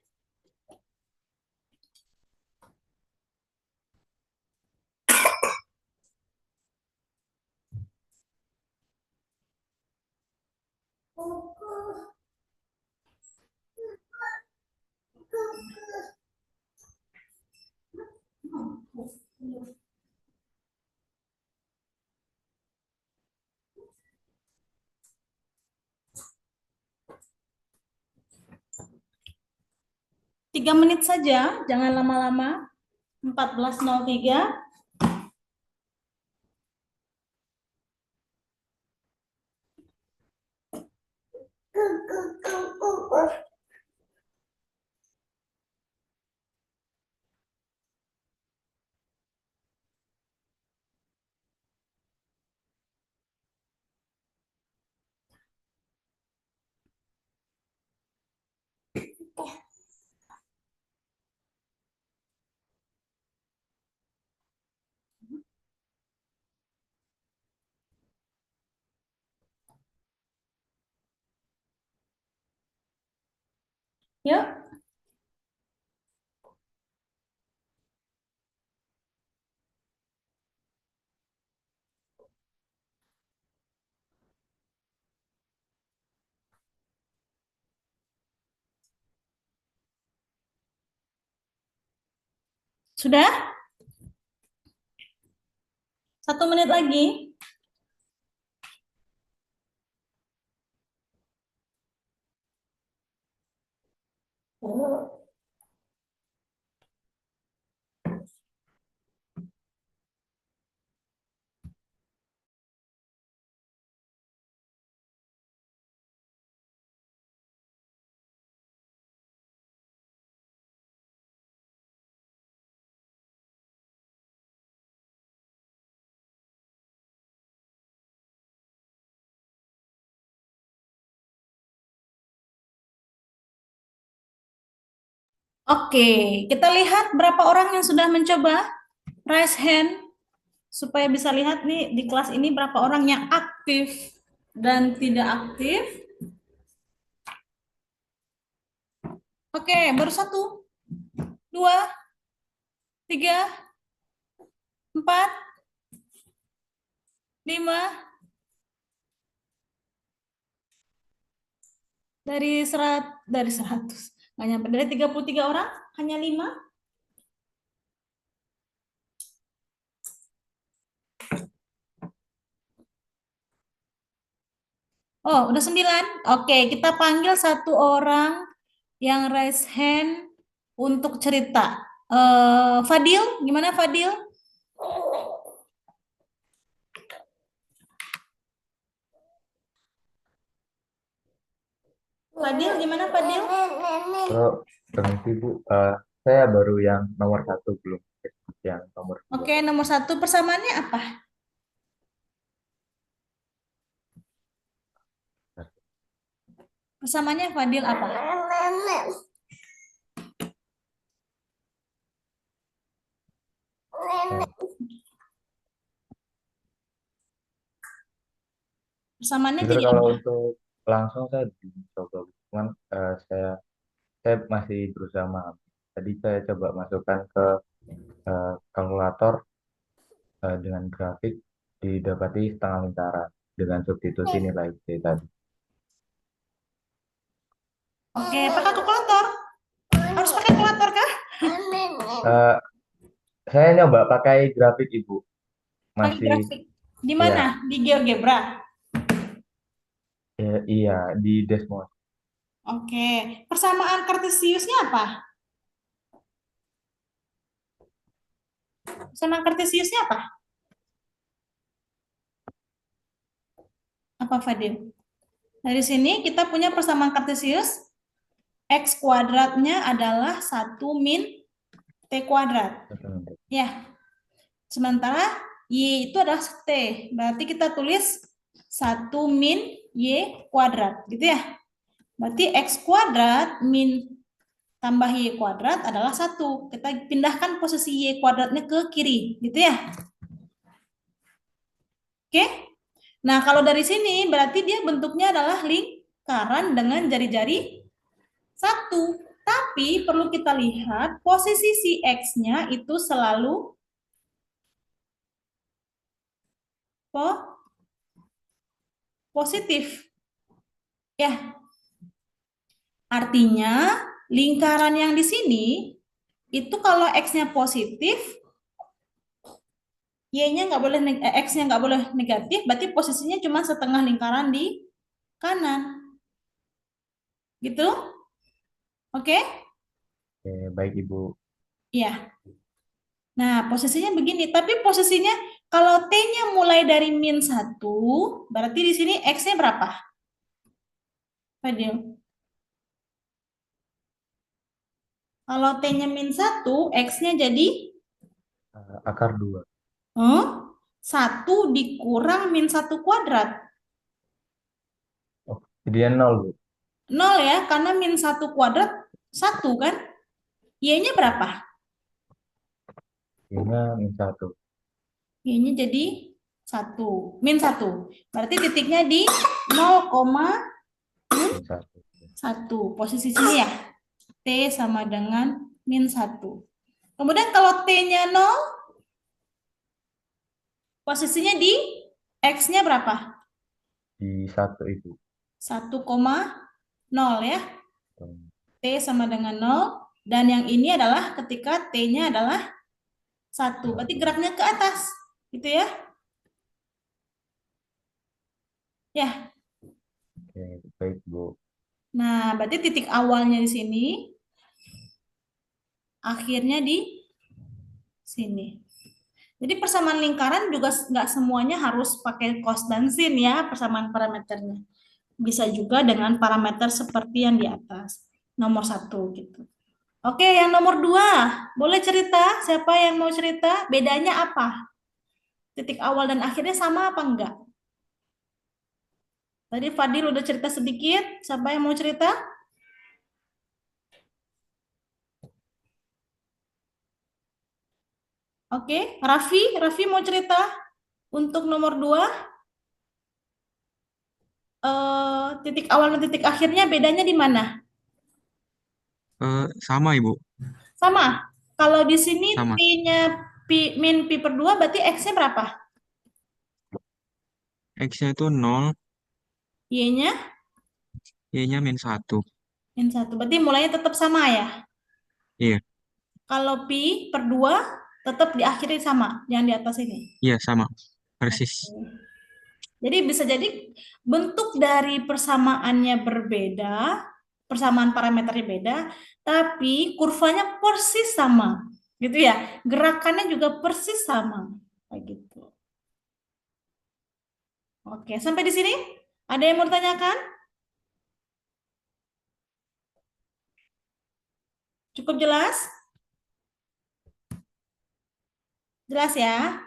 3 menit saja, jangan lama-lama. 14.03. Yuk. Sudah? 1 menit lagi. Oke, kita lihat berapa orang yang sudah mencoba. Raise hand supaya bisa lihat nih di kelas ini berapa orang yang aktif dan tidak aktif. Oke, baru 1, 2, 3, 4, 5. Dari 100, nggak nyampe. Dari 33 orang, hanya 5. Oh, udah 9. Oke, kita panggil 1 orang yang raise hand untuk cerita. Fadil, gimana Fadil? Fadil, gimana Fadil? Kalau permisi Bu, saya baru yang nomor 1 belum yang nomor 2. Oke, nomor 1 persamaannya apa? Persamaannya Fadil apa? Persamaannya Jujur jadi kalau apa? untuk langsung saya belum coba, cuman saya masih berusaha memahami. Tadi saya coba masukkan ke kalkulator dengan grafik didapati setengah lingkaran dengan substitusi nilai C tadi. Oke, pakai kalkulator. Harus pakai kalkulator kah? Eh, saya nyoba pakai grafik Ibu, Pakai masih grafik. Di ya, mana? Di GeoGebra. iya di Desmos. Oke, persamaan kartesiusnya apa? Persamaan kartesiusnya apa? Apa Fadil? Dari sini kita punya persamaan kartesius. X kuadratnya adalah 1 min T kuadrat. Ya, sementara Y itu adalah T. Berarti kita tulis 1 min Y kuadrat. Gitu ya. Berarti X kuadrat min tambah Y kuadrat adalah 1. Kita pindahkan posisi Y kuadratnya ke kiri. Gitu ya. Oke. Nah, kalau dari sini berarti dia bentuknya adalah lingkaran dengan jari-jari 1. Tapi perlu kita lihat posisi si X-nya itu selalu positif. Ya, artinya lingkaran yang di sini itu kalau X-nya positif, Y-nya nggak boleh, X-nya nggak boleh negatif, berarti posisinya cuma setengah lingkaran di kanan. Gitu? Oke? Oke, baik Ibu. Iya. Nah, posisinya begini. Tapi posisinya kalau T-nya mulai dari -1, berarti di sini X-nya berapa? Fadil. Kalau T-nya -1, X-nya jadi Akar 2. 1 dikurang -1 kuadrat. Oh, jadinya 0, Bu. 0 ya, karena -1 kuadrat 1 kan? Y-nya berapa? Y-nya -1. Y-nya jadi 1. -1. Berarti titiknya di 0,1. -1. Posisi sini ya. T sama dengan -1. Kemudian kalau T-nya 0, posisinya di X-nya berapa? Di 1 Ibu. 1,0 ya. Hmm. T sama dengan 0. Dan yang ini adalah ketika T-nya adalah 1. Berarti geraknya ke atas. Gitu ya. Ya. Oke, baik Bu. Nah, berarti titik awalnya di sini, akhirnya di sini. Jadi persamaan lingkaran juga nggak semuanya harus pakai cos dan sin ya, persamaan parameternya. Bisa juga dengan parameter seperti yang di atas. Nomor 1 gitu. Oke, yang nomor 2. Boleh cerita? Siapa yang mau cerita? Bedanya apa? Titik awal dan akhirnya sama apa enggak? Tadi Fadil udah cerita sedikit. Siapa yang mau cerita? Oke, Raffi mau cerita? Untuk nomor 2, titik awal dan titik akhirnya bedanya di mana? Sama Ibu, Sama. Kalau di sini sama. T-nya min pi per 2, berarti X-nya berapa? X-nya itu 0, Y-nya Y-nya -1. min 1. Berarti mulainya tetap sama ya? Iya, Kalau pi per 2 tetap diakhiri sama, yang di atas ini. iya sama. Persis. Jadi bisa jadi bentuk dari persamaannya berbeda, persamaan parameternya beda, tapi kurvanya persis sama. Gitu ya. Gerakannya juga persis sama. Kayak gitu. Oke, sampai di sini? Ada yang mau ditanyakan? Cukup jelas? Jelas ya?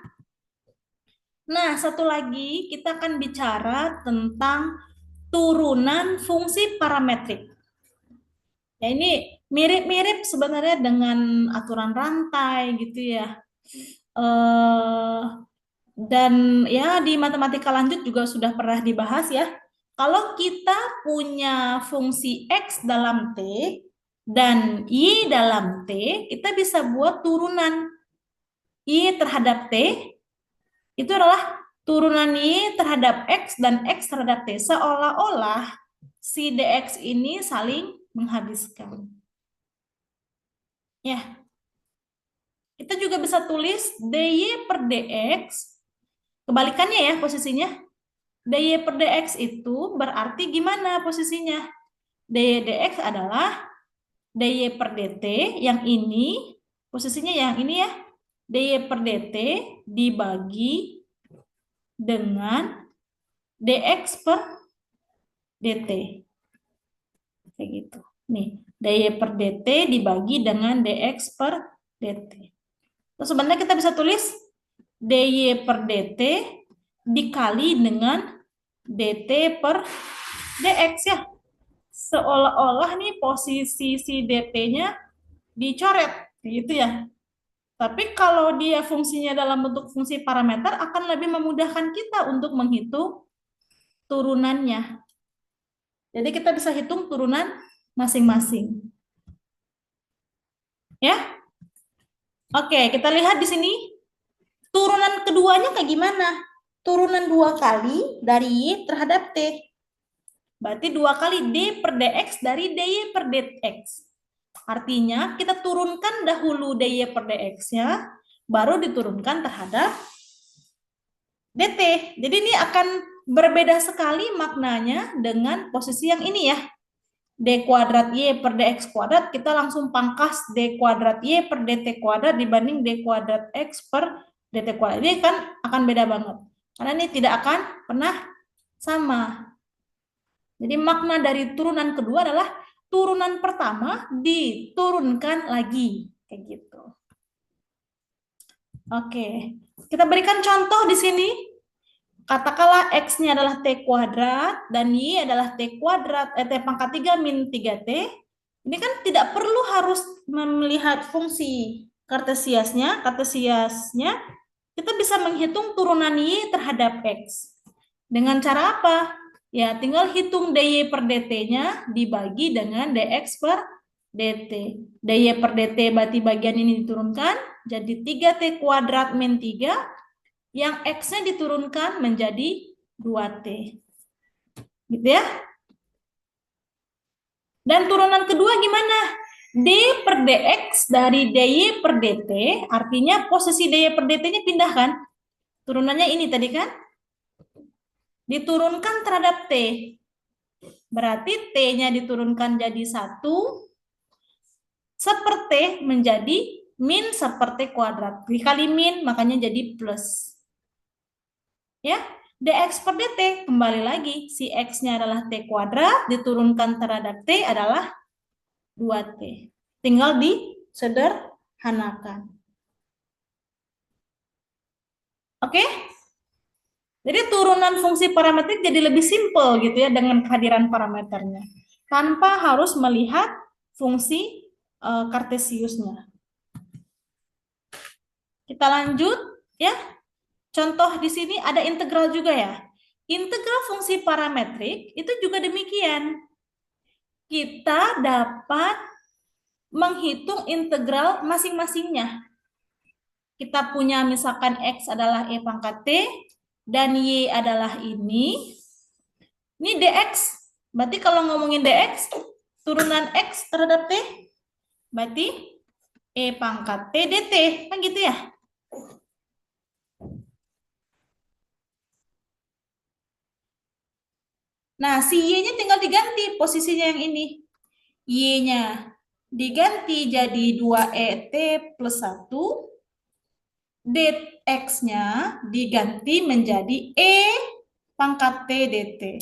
Nah, satu lagi kita akan bicara tentang turunan fungsi parametrik. Ya, ini mirip-mirip sebenarnya dengan aturan rantai gitu ya. Dan ya di matematika lanjut juga sudah pernah dibahas ya. Kalau kita punya fungsi X dalam T dan Y dalam T, kita bisa buat turunan Y terhadap T itu adalah turunan Y terhadap X dan X terhadap T. Seolah-olah si DX ini saling menghabiskan. Ya, kita juga bisa tulis DY per DX, kebalikannya ya posisinya. DY per DX itu berarti gimana posisinya? DY DX adalah DY per DT, yang ini, posisinya yang ini ya, DY per DT dibagi dengan DX per DT. Kayak gitu. Nih, DY per DT dibagi dengan DX per DT. Terus sebenarnya kita bisa tulis DY per DT dikali dengan DT per DX ya. Seolah-olah nih posisi si DT-nya dicoret gitu ya. Tapi kalau dia fungsinya dalam bentuk fungsi parameter akan lebih memudahkan kita untuk menghitung turunannya. Jadi kita bisa hitung turunan masing-masing. Ya. Oke, kita lihat di sini. Turunan keduanya kayak gimana? Turunan 2 kali dari Y terhadap T. Berarti 2 kali D per DX dari DY per DX. Artinya kita turunkan dahulu DY per DX-nya, baru diturunkan terhadap DT. Jadi ini akan berbeda sekali maknanya dengan posisi yang ini ya. D kuadrat Y per DX kuadrat, kita langsung pangkas D kuadrat Y per DT kuadrat dibanding D kuadrat X per DT kuadrat. Ini kan akan beda banget. Karena ini tidak akan pernah sama. Jadi makna dari turunan kedua adalah turunan pertama diturunkan lagi. Kayak gitu. Oke, kita berikan contoh di sini. Katakanlah X-nya adalah T kuadrat dan Y adalah T kuadrat, T pangkat 3 min 3T. Ini kan tidak perlu harus melihat fungsi kartesiasnya. Kita bisa menghitung turunan Y terhadap X. Dengan cara apa? Ya, tinggal hitung dy per dt-nya dibagi dengan dx per dt. dy per dt berarti bagian ini diturunkan, jadi 3t kuadrat min 3, yang x-nya diturunkan menjadi 2t. Gitu ya. Dan turunan kedua gimana? D per dx dari dy per dt, artinya posisi dy per dt-nya pindah kan? Turunannya ini tadi kan? Diturunkan terhadap T. Berarti T-nya diturunkan jadi 1, seperti menjadi min seperti kuadrat. Dikali min, makanya jadi plus. Ya, dx per dt, kembali lagi. Si x-nya adalah T kuadrat, diturunkan terhadap T adalah 2T. Tinggal disederhanakan. Oke? Jadi turunan fungsi parametrik jadi lebih simpel gitu ya dengan kehadiran parameternya. Tanpa harus melihat fungsi kartesiusnya. Kita lanjut ya. Contoh di sini ada integral juga ya. Integral fungsi parametrik itu juga demikian. Kita dapat menghitung integral masing-masingnya. Kita punya misalkan X adalah E pangkat T, dan Y adalah ini. Ini dx. Berarti kalau ngomongin dx, turunan X terhadap T, berarti E pangkat T dt. Kan gitu ya? Nah, si Y-nya tinggal diganti posisinya yang ini. Y-nya diganti jadi 2ET plus 1. Dx-nya diganti menjadi E pangkat T dt.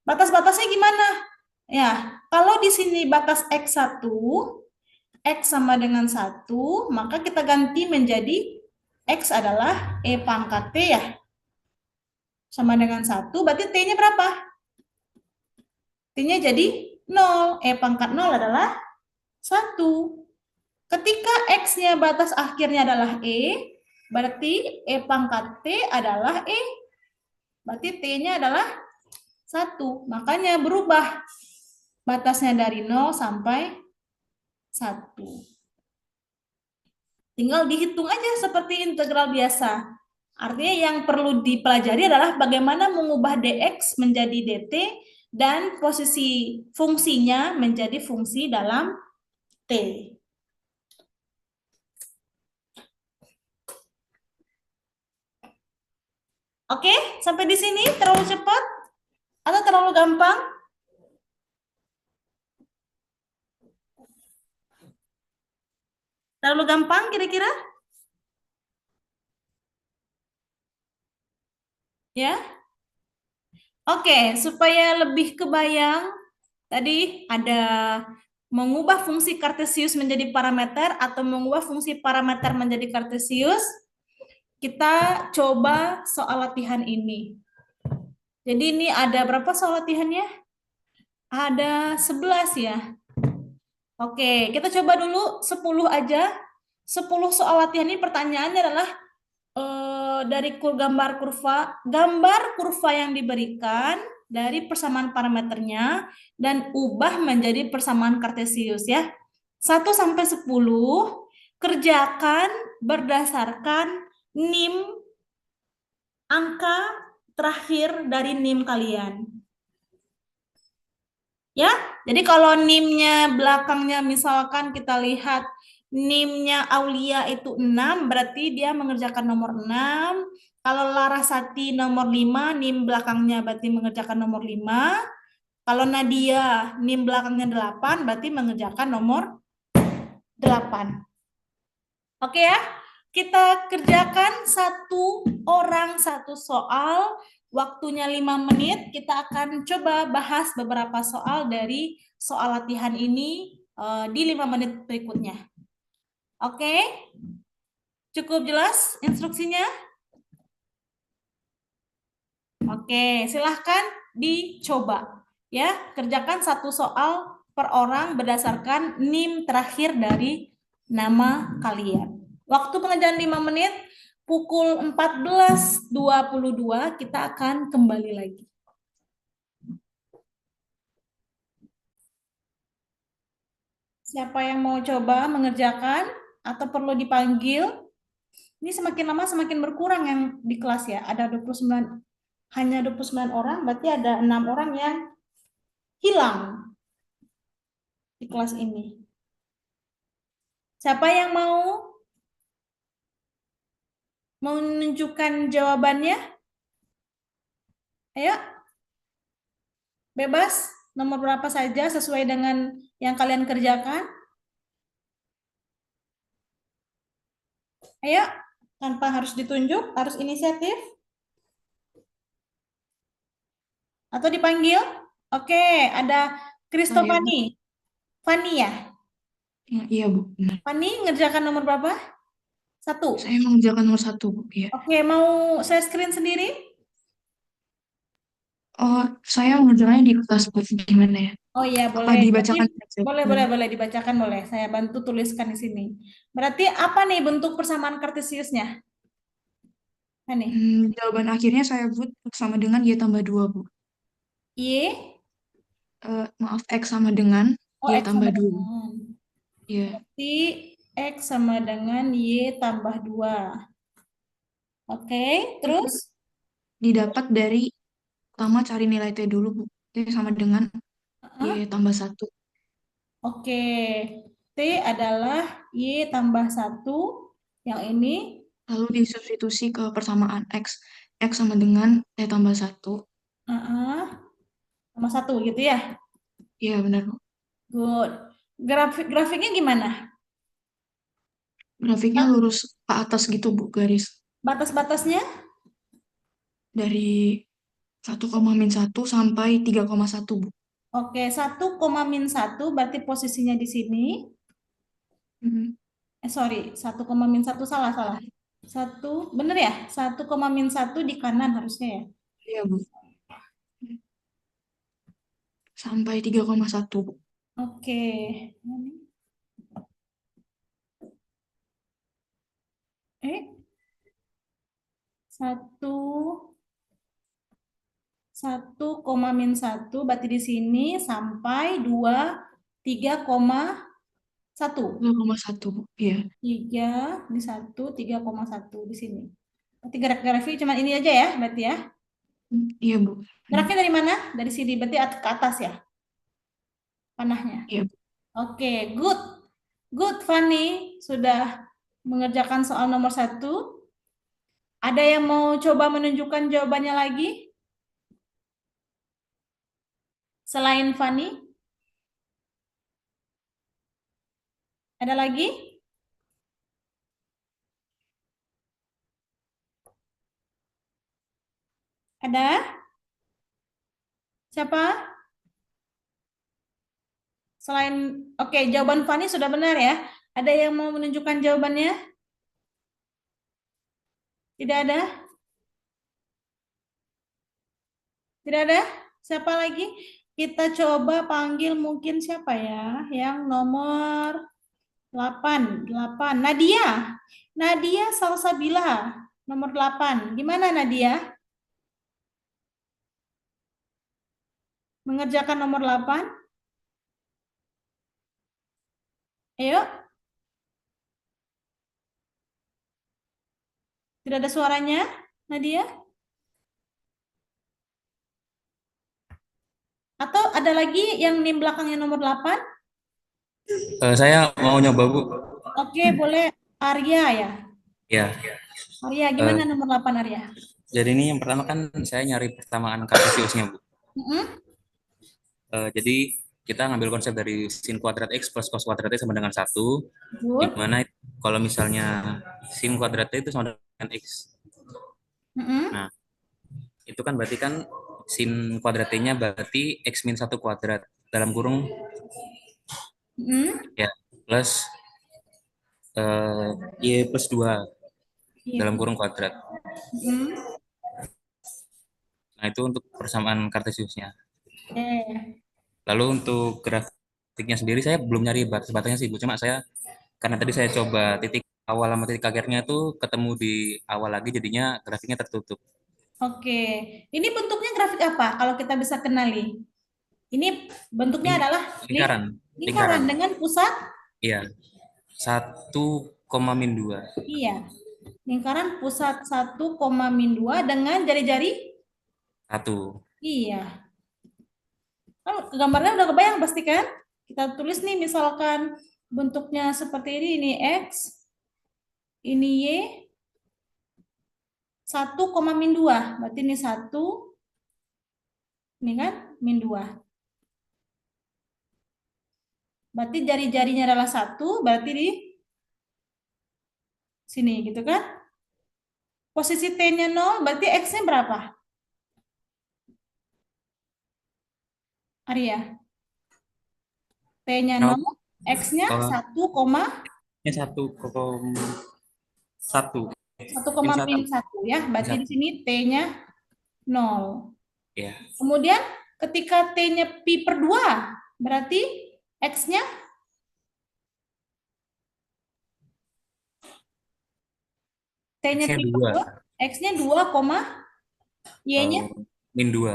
Batas-batasnya gimana? Ya, kalau di sini batas X1, X sama dengan 1, maka kita ganti menjadi X adalah E pangkat T ya. Sama dengan 1, berarti T-nya berapa? T-nya jadi 0. E pangkat 0 adalah 1. Ketika X-nya batas akhirnya adalah E, berarti E pangkat T adalah E. Berarti T-nya adalah 1. Makanya berubah batasnya dari 0 sampai 1. Tinggal dihitung aja seperti integral biasa. Artinya yang perlu dipelajari adalah bagaimana mengubah dx menjadi dt dan posisi fungsinya menjadi fungsi dalam T. Oke, sampai di sini terlalu cepat atau terlalu gampang? Terlalu gampang kira-kira? Ya? Oke, supaya lebih kebayang, tadi ada mengubah fungsi kartesius menjadi parameter atau mengubah fungsi parameter menjadi kartesius. Kita coba soal latihan ini. Jadi ini ada berapa soal latihannya? Ada 11 ya. Oke, kita coba dulu 10 aja. 10 soal latihan ini pertanyaannya adalah dari gambar kurva yang diberikan dari persamaan parameternya dan ubah menjadi persamaan kartesius ya. 1 sampai 10 kerjakan berdasarkan NIM angka terakhir dari NIM kalian. Ya, jadi kalau NIM-nya belakangnya misalkan kita lihat NIM-nya Aulia itu 6, berarti dia mengerjakan nomor 6. Kalau Larasati nomor 5, NIM belakangnya berarti mengerjakan nomor 5. Kalau Nadia NIM belakangnya 8, berarti mengerjakan nomor 8. Oke ya, kita kerjakan satu orang satu soal, waktunya 5 menit. Kita akan coba bahas beberapa soal dari soal latihan ini di 5 menit berikutnya. Oke, cukup jelas instruksinya? Oke, silahkan dicoba. Ya, kerjakan satu soal per orang berdasarkan NIM terakhir dari nama kalian. Waktu pengerjaan 5 menit, pukul 14.22 kita akan kembali lagi. Siapa yang mau coba mengerjakan atau perlu dipanggil? Ini semakin lama semakin berkurang yang di kelas ya. Ada 29, hanya 29 orang, berarti ada 6 orang yang hilang di kelas ini. Siapa yang mau menunjukkan jawabannya? Ayo, bebas, nomor berapa saja sesuai dengan yang kalian kerjakan. Ayo, tanpa harus ditunjuk, harus inisiatif. Atau dipanggil? Oke, ada Kristofani. Fani ya? Iya, Bu. Benar. Fani ngerjakan nomor berapa? 1. Saya mengerjakan nomor 1, Bu. Iya. Oke, mau saya screen sendiri? Oh, saya mengerjakannya di kertas, Bu. Gimana ya? Oh iya, Apa boleh. dibacakan Berarti aja? boleh dibacakan boleh. Saya bantu tuliskan di sini. Berarti apa nih bentuk persamaan kartesiusnya? Nah, nih. Jawaban akhirnya saya buat sama dengan Y tambah 2, Bu. Y, Maaf, X sama dengan oh Y X tambah sama 2. dengan. Iya. Berarti X sama dengan Y tambah 2. Oke, terus? Didapat dari pertama cari nilai T dulu, Bu. T sama dengan Y tambah 1. Oke, T adalah Y tambah 1. Yang ini? Lalu disubstitusi ke persamaan X. X sama dengan T tambah 1. Sama 1 gitu ya? Iya, benar, Bu. Good. Grafiknya gimana? Grafiknya lurus ke atas gitu, Bu, garis. Batas-batasnya? Dari 1,-1 sampai 3,1, Bu. Oke, 1,-1 berarti posisinya di sini. Sorry, 1,-1 salah. 1, bener ya? 1,-1 di kanan harusnya ya? Iya, Bu. Sampai 3,1, Bu. Oke. 1,-1 berarti di sini sampai 3,1. 2,1, Bu. Iya. 3 di 1, 3,1 di sini. Berarti grafik cuma ini aja ya, berarti ya. Iya, Bu. Geraknya dari mana? Dari sini, berarti ke atas ya? Panahnya. Iya, Bu. Oke, good. Good, Fanny. Sudah mengerjakan soal nomor 1. Ada yang mau coba menunjukkan jawabannya lagi? Selain Fanny? Ada lagi? Ada? Siapa? Selain, oke, jawaban Fanny sudah benar ya. Ada yang mau menunjukkan jawabannya? Tidak ada? Tidak ada? Siapa lagi? Kita coba panggil mungkin siapa ya? Yang nomor 8. Nadia. Nadia Salsabila. Nomor 8. Gimana Nadia? Mengerjakan nomor 8? Ayo. Tidak ada suaranya, Nadia? Atau ada lagi yang NIM belakangnya nomor 8? Saya mau nyoba, Bu. Oke, boleh. Arya ya? Ya. Arya, gimana nomor 8 Arya? Jadi ini yang pertama kan saya nyari persamaan kartesiusnya, Bu. Mm-mm. Jadi kita ngambil konsep dari sin kuadrat X plus cos kuadrat Y sama dengan 1, di Good. mana kalau misalnya sin kuadrat Y itu sama dengan X. Mm-mm. Nah, itu kan berarti kan sin kuadrat Y-nya berarti X min 1 kuadrat, dalam kurung Mm-mm. ya, plus Y plus 2 Iya. dalam kurung kuadrat. Mm-mm. Nah, itu untuk persamaan Kartesiusnya. Eh. Lalu untuk grafiknya sendiri saya belum nyari batas-batasnya sih, Bu. Cuma saya karena tadi saya coba titik awal sama titik akhirnya itu ketemu di awal lagi, jadinya grafiknya tertutup. Oke. Ini bentuknya grafik apa? Kalau kita bisa kenali. Ini bentuknya Ling- adalah Lingkaran, lingkaran lingkaran. dengan pusat. Iya, 1,-2. Iya. Lingkaran pusat 1,-2 dengan jari-jari. 1. Iya. Kan gambarnya udah kebayang pasti kan? Kita tulis nih misalkan bentuknya seperti ini X, ini Y, 1,-2. Berarti ini 1, ini kan min 2. Berarti jari-jarinya adalah 1, berarti di sini gitu kan? Posisi T-nya 0, berarti X-nya berapa? Arya, T-nya Nah, 0, X-nya oh, 1, ini 1,1. 1, Min min 1. 1 ya. Min Berarti di 1. sini T-nya 0. Ya, Kemudian ketika T-nya pi per 2, berarti X-nya T-nya X-nya pi per 2. 2, X-nya 2, Y-nya Min 2.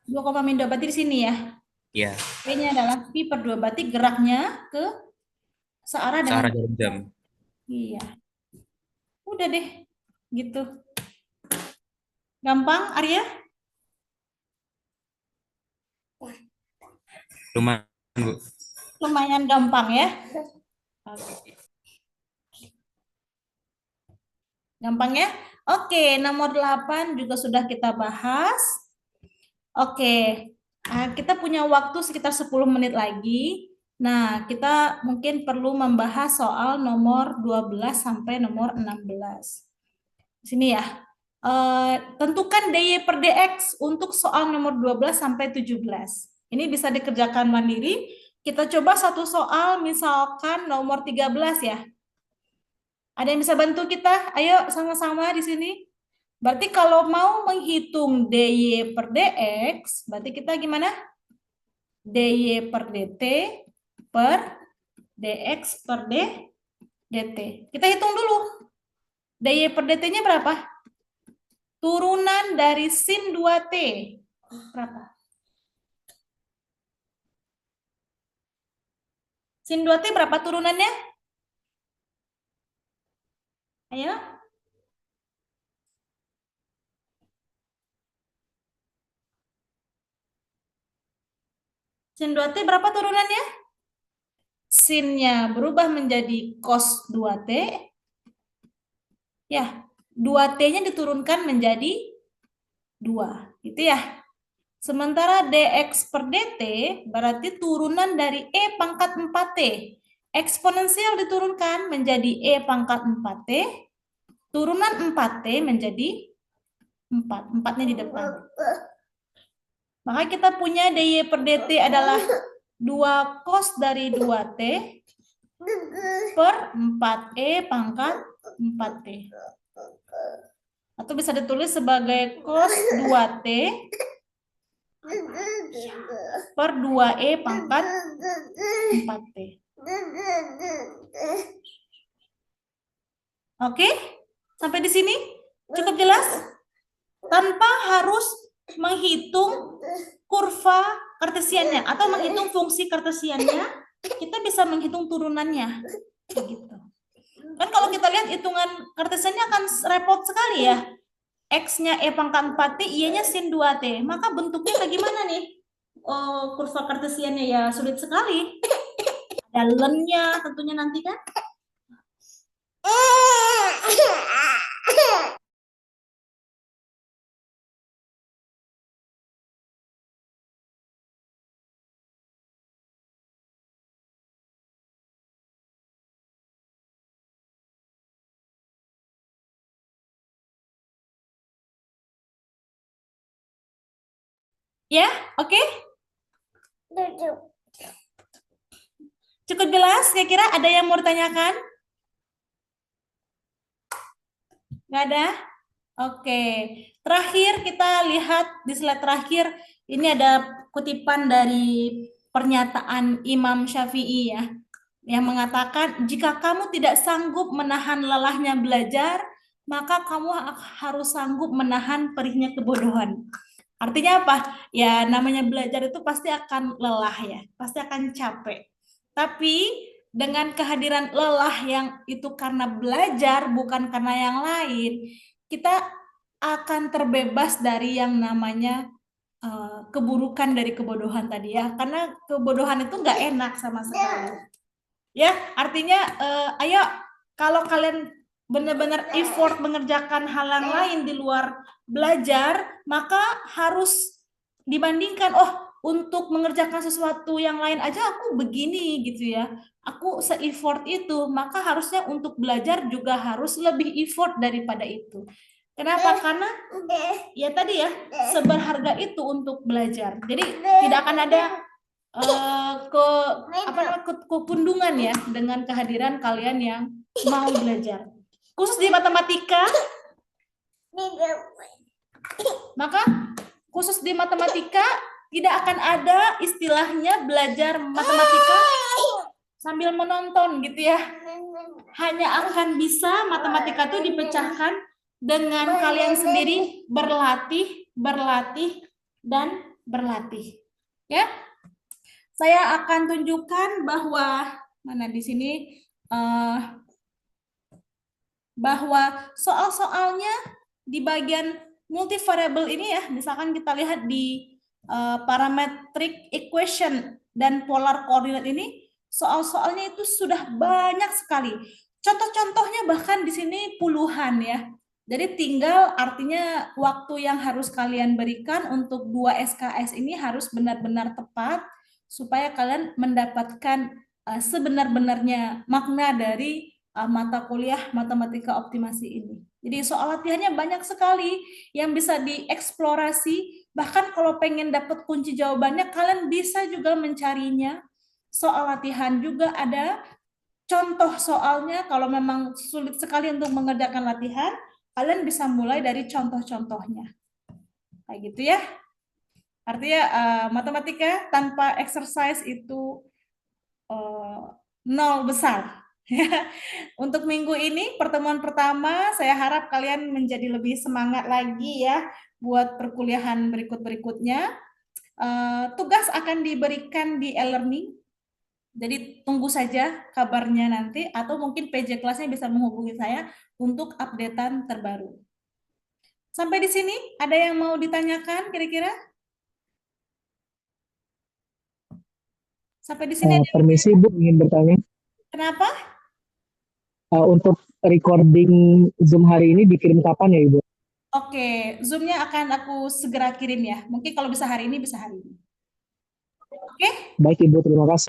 2, min 2. Berarti di sini ya. Ya, T-nya adalah pi per 2. Berarti geraknya ke searah dengan searah jarum jam. iya. Udah deh. Gitu. Gampang, Arya? Lumayan, Bu. Lumayan gampang ya. Oke. Gampang ya? Oke, nomor 8 juga sudah kita bahas. Oke, kita punya waktu sekitar 10 menit lagi. Nah, kita mungkin perlu membahas soal nomor 12 sampai nomor 16. Sini ya. Tentukan DY per DX untuk soal nomor 12 sampai 17. Ini bisa dikerjakan mandiri. Kita coba satu soal misalkan nomor 13 ya. Ada yang bisa bantu kita? Ayo sama-sama di sini. Berarti kalau mau menghitung DY per DX, berarti kita gimana? DY per DT per DX per DT. Kita hitung dulu. DY per DT-nya berapa? Turunan dari sin 2T. Berapa? Sin 2T berapa turunannya? Ayo. Sin 2T berapa turunannya? Sinnya berubah menjadi cos 2T. Ya, 2T-nya diturunkan menjadi 2. Gitu ya. Sementara dx per dt berarti turunan dari e pangkat 4t. Eksponensial diturunkan menjadi e pangkat 4t. Turunan 4t menjadi 4. 4-nya di depan. Maka kita punya dy per dt adalah 2 cos dari 2t per 4e pangkat 4t. Atau bisa ditulis sebagai cos 2t per 2e pangkat 4t. Oke? Sampai di sini? Cukup jelas? Tanpa harus menghitung kurva kartesiannya atau menghitung fungsi kartesiannya, kita bisa menghitung turunannya. Begitu. Kan kalau kita lihat hitungan kartesiannya akan repot sekali ya. X-nya E pangkat 4T, Y-nya sin 2T. Maka bentuknya kayak gimana nih? Kurva kartesiannya ya sulit sekali. Ada len-nya tentunya nanti kan. Ya, oke? Cukup jelas? Kira-kira ada yang mau ditanyakan? Nggak ada? Oke. Terakhir kita lihat di slide terakhir, ini ada kutipan dari pernyataan Imam Syafi'i ya, yang mengatakan, jika kamu tidak sanggup menahan lelahnya belajar, maka kamu harus sanggup menahan perihnya kebodohan. Artinya apa? Ya, namanya belajar itu pasti akan lelah ya, pasti akan capek. Tapi dengan kehadiran lelah yang itu karena belajar, bukan karena yang lain, kita akan terbebas dari yang namanya keburukan dari kebodohan tadi ya. Karena kebodohan itu nggak enak sama sekali. Ya, artinya ayo kalau kalian benar-benar effort mengerjakan hal yang lain di luar belajar, maka harus dibandingkan, oh untuk mengerjakan sesuatu yang lain aja aku begini gitu ya. Aku se-effort itu, maka harusnya untuk belajar juga harus lebih effort daripada itu. Kenapa? Karena ya tadi ya, seberharga itu untuk belajar. Jadi tidak akan ada kepundungan ya dengan kehadiran kalian yang mau belajar. Khusus di matematika, maka khusus di matematika tidak akan ada istilahnya belajar matematika sambil menonton gitu ya. Hanya akan bisa matematika itu dipecahkan dengan kalian sendiri berlatih, dan berlatih. Ya. Saya akan tunjukkan bahwa mana di sini bahwa soal-soalnya di bagian multivariable ini ya, misalkan kita lihat di parametric equation dan polar coordinate ini, soal-soalnya itu sudah banyak sekali. Contoh-contohnya bahkan di sini puluhan ya. Jadi tinggal artinya waktu yang harus kalian berikan untuk 2 SKS ini harus benar-benar tepat supaya kalian mendapatkan sebenar-benarnya makna dari mata kuliah matematika optimasi ini. Jadi soal latihannya banyak sekali yang bisa dieksplorasi. Bahkan kalau pengen dapat kunci jawabannya, kalian bisa juga mencarinya. Soal latihan juga ada contoh soalnya. Kalau memang sulit sekali untuk mengerjakan latihan, kalian bisa mulai dari contoh-contohnya. Kayak gitu ya. Artinya matematika tanpa exercise itu nol besar. Untuk minggu ini pertemuan pertama, saya harap kalian menjadi lebih semangat lagi ya buat perkuliahan berikut-berikutnya. Tugas akan diberikan di e-learning, jadi tunggu saja kabarnya nanti, atau mungkin PJ kelasnya bisa menghubungi saya untuk updatean terbaru. Sampai di sini, ada yang mau ditanyakan kira-kira? Sampai di sini. Permisi Bu, ingin bertanya. Kenapa? Untuk recording Zoom hari ini dikirim kapan ya Ibu? Oke, Zoom-nya akan aku segera kirim ya. Mungkin kalau bisa hari ini, bisa hari ini. Oke? Baik Ibu, terima kasih.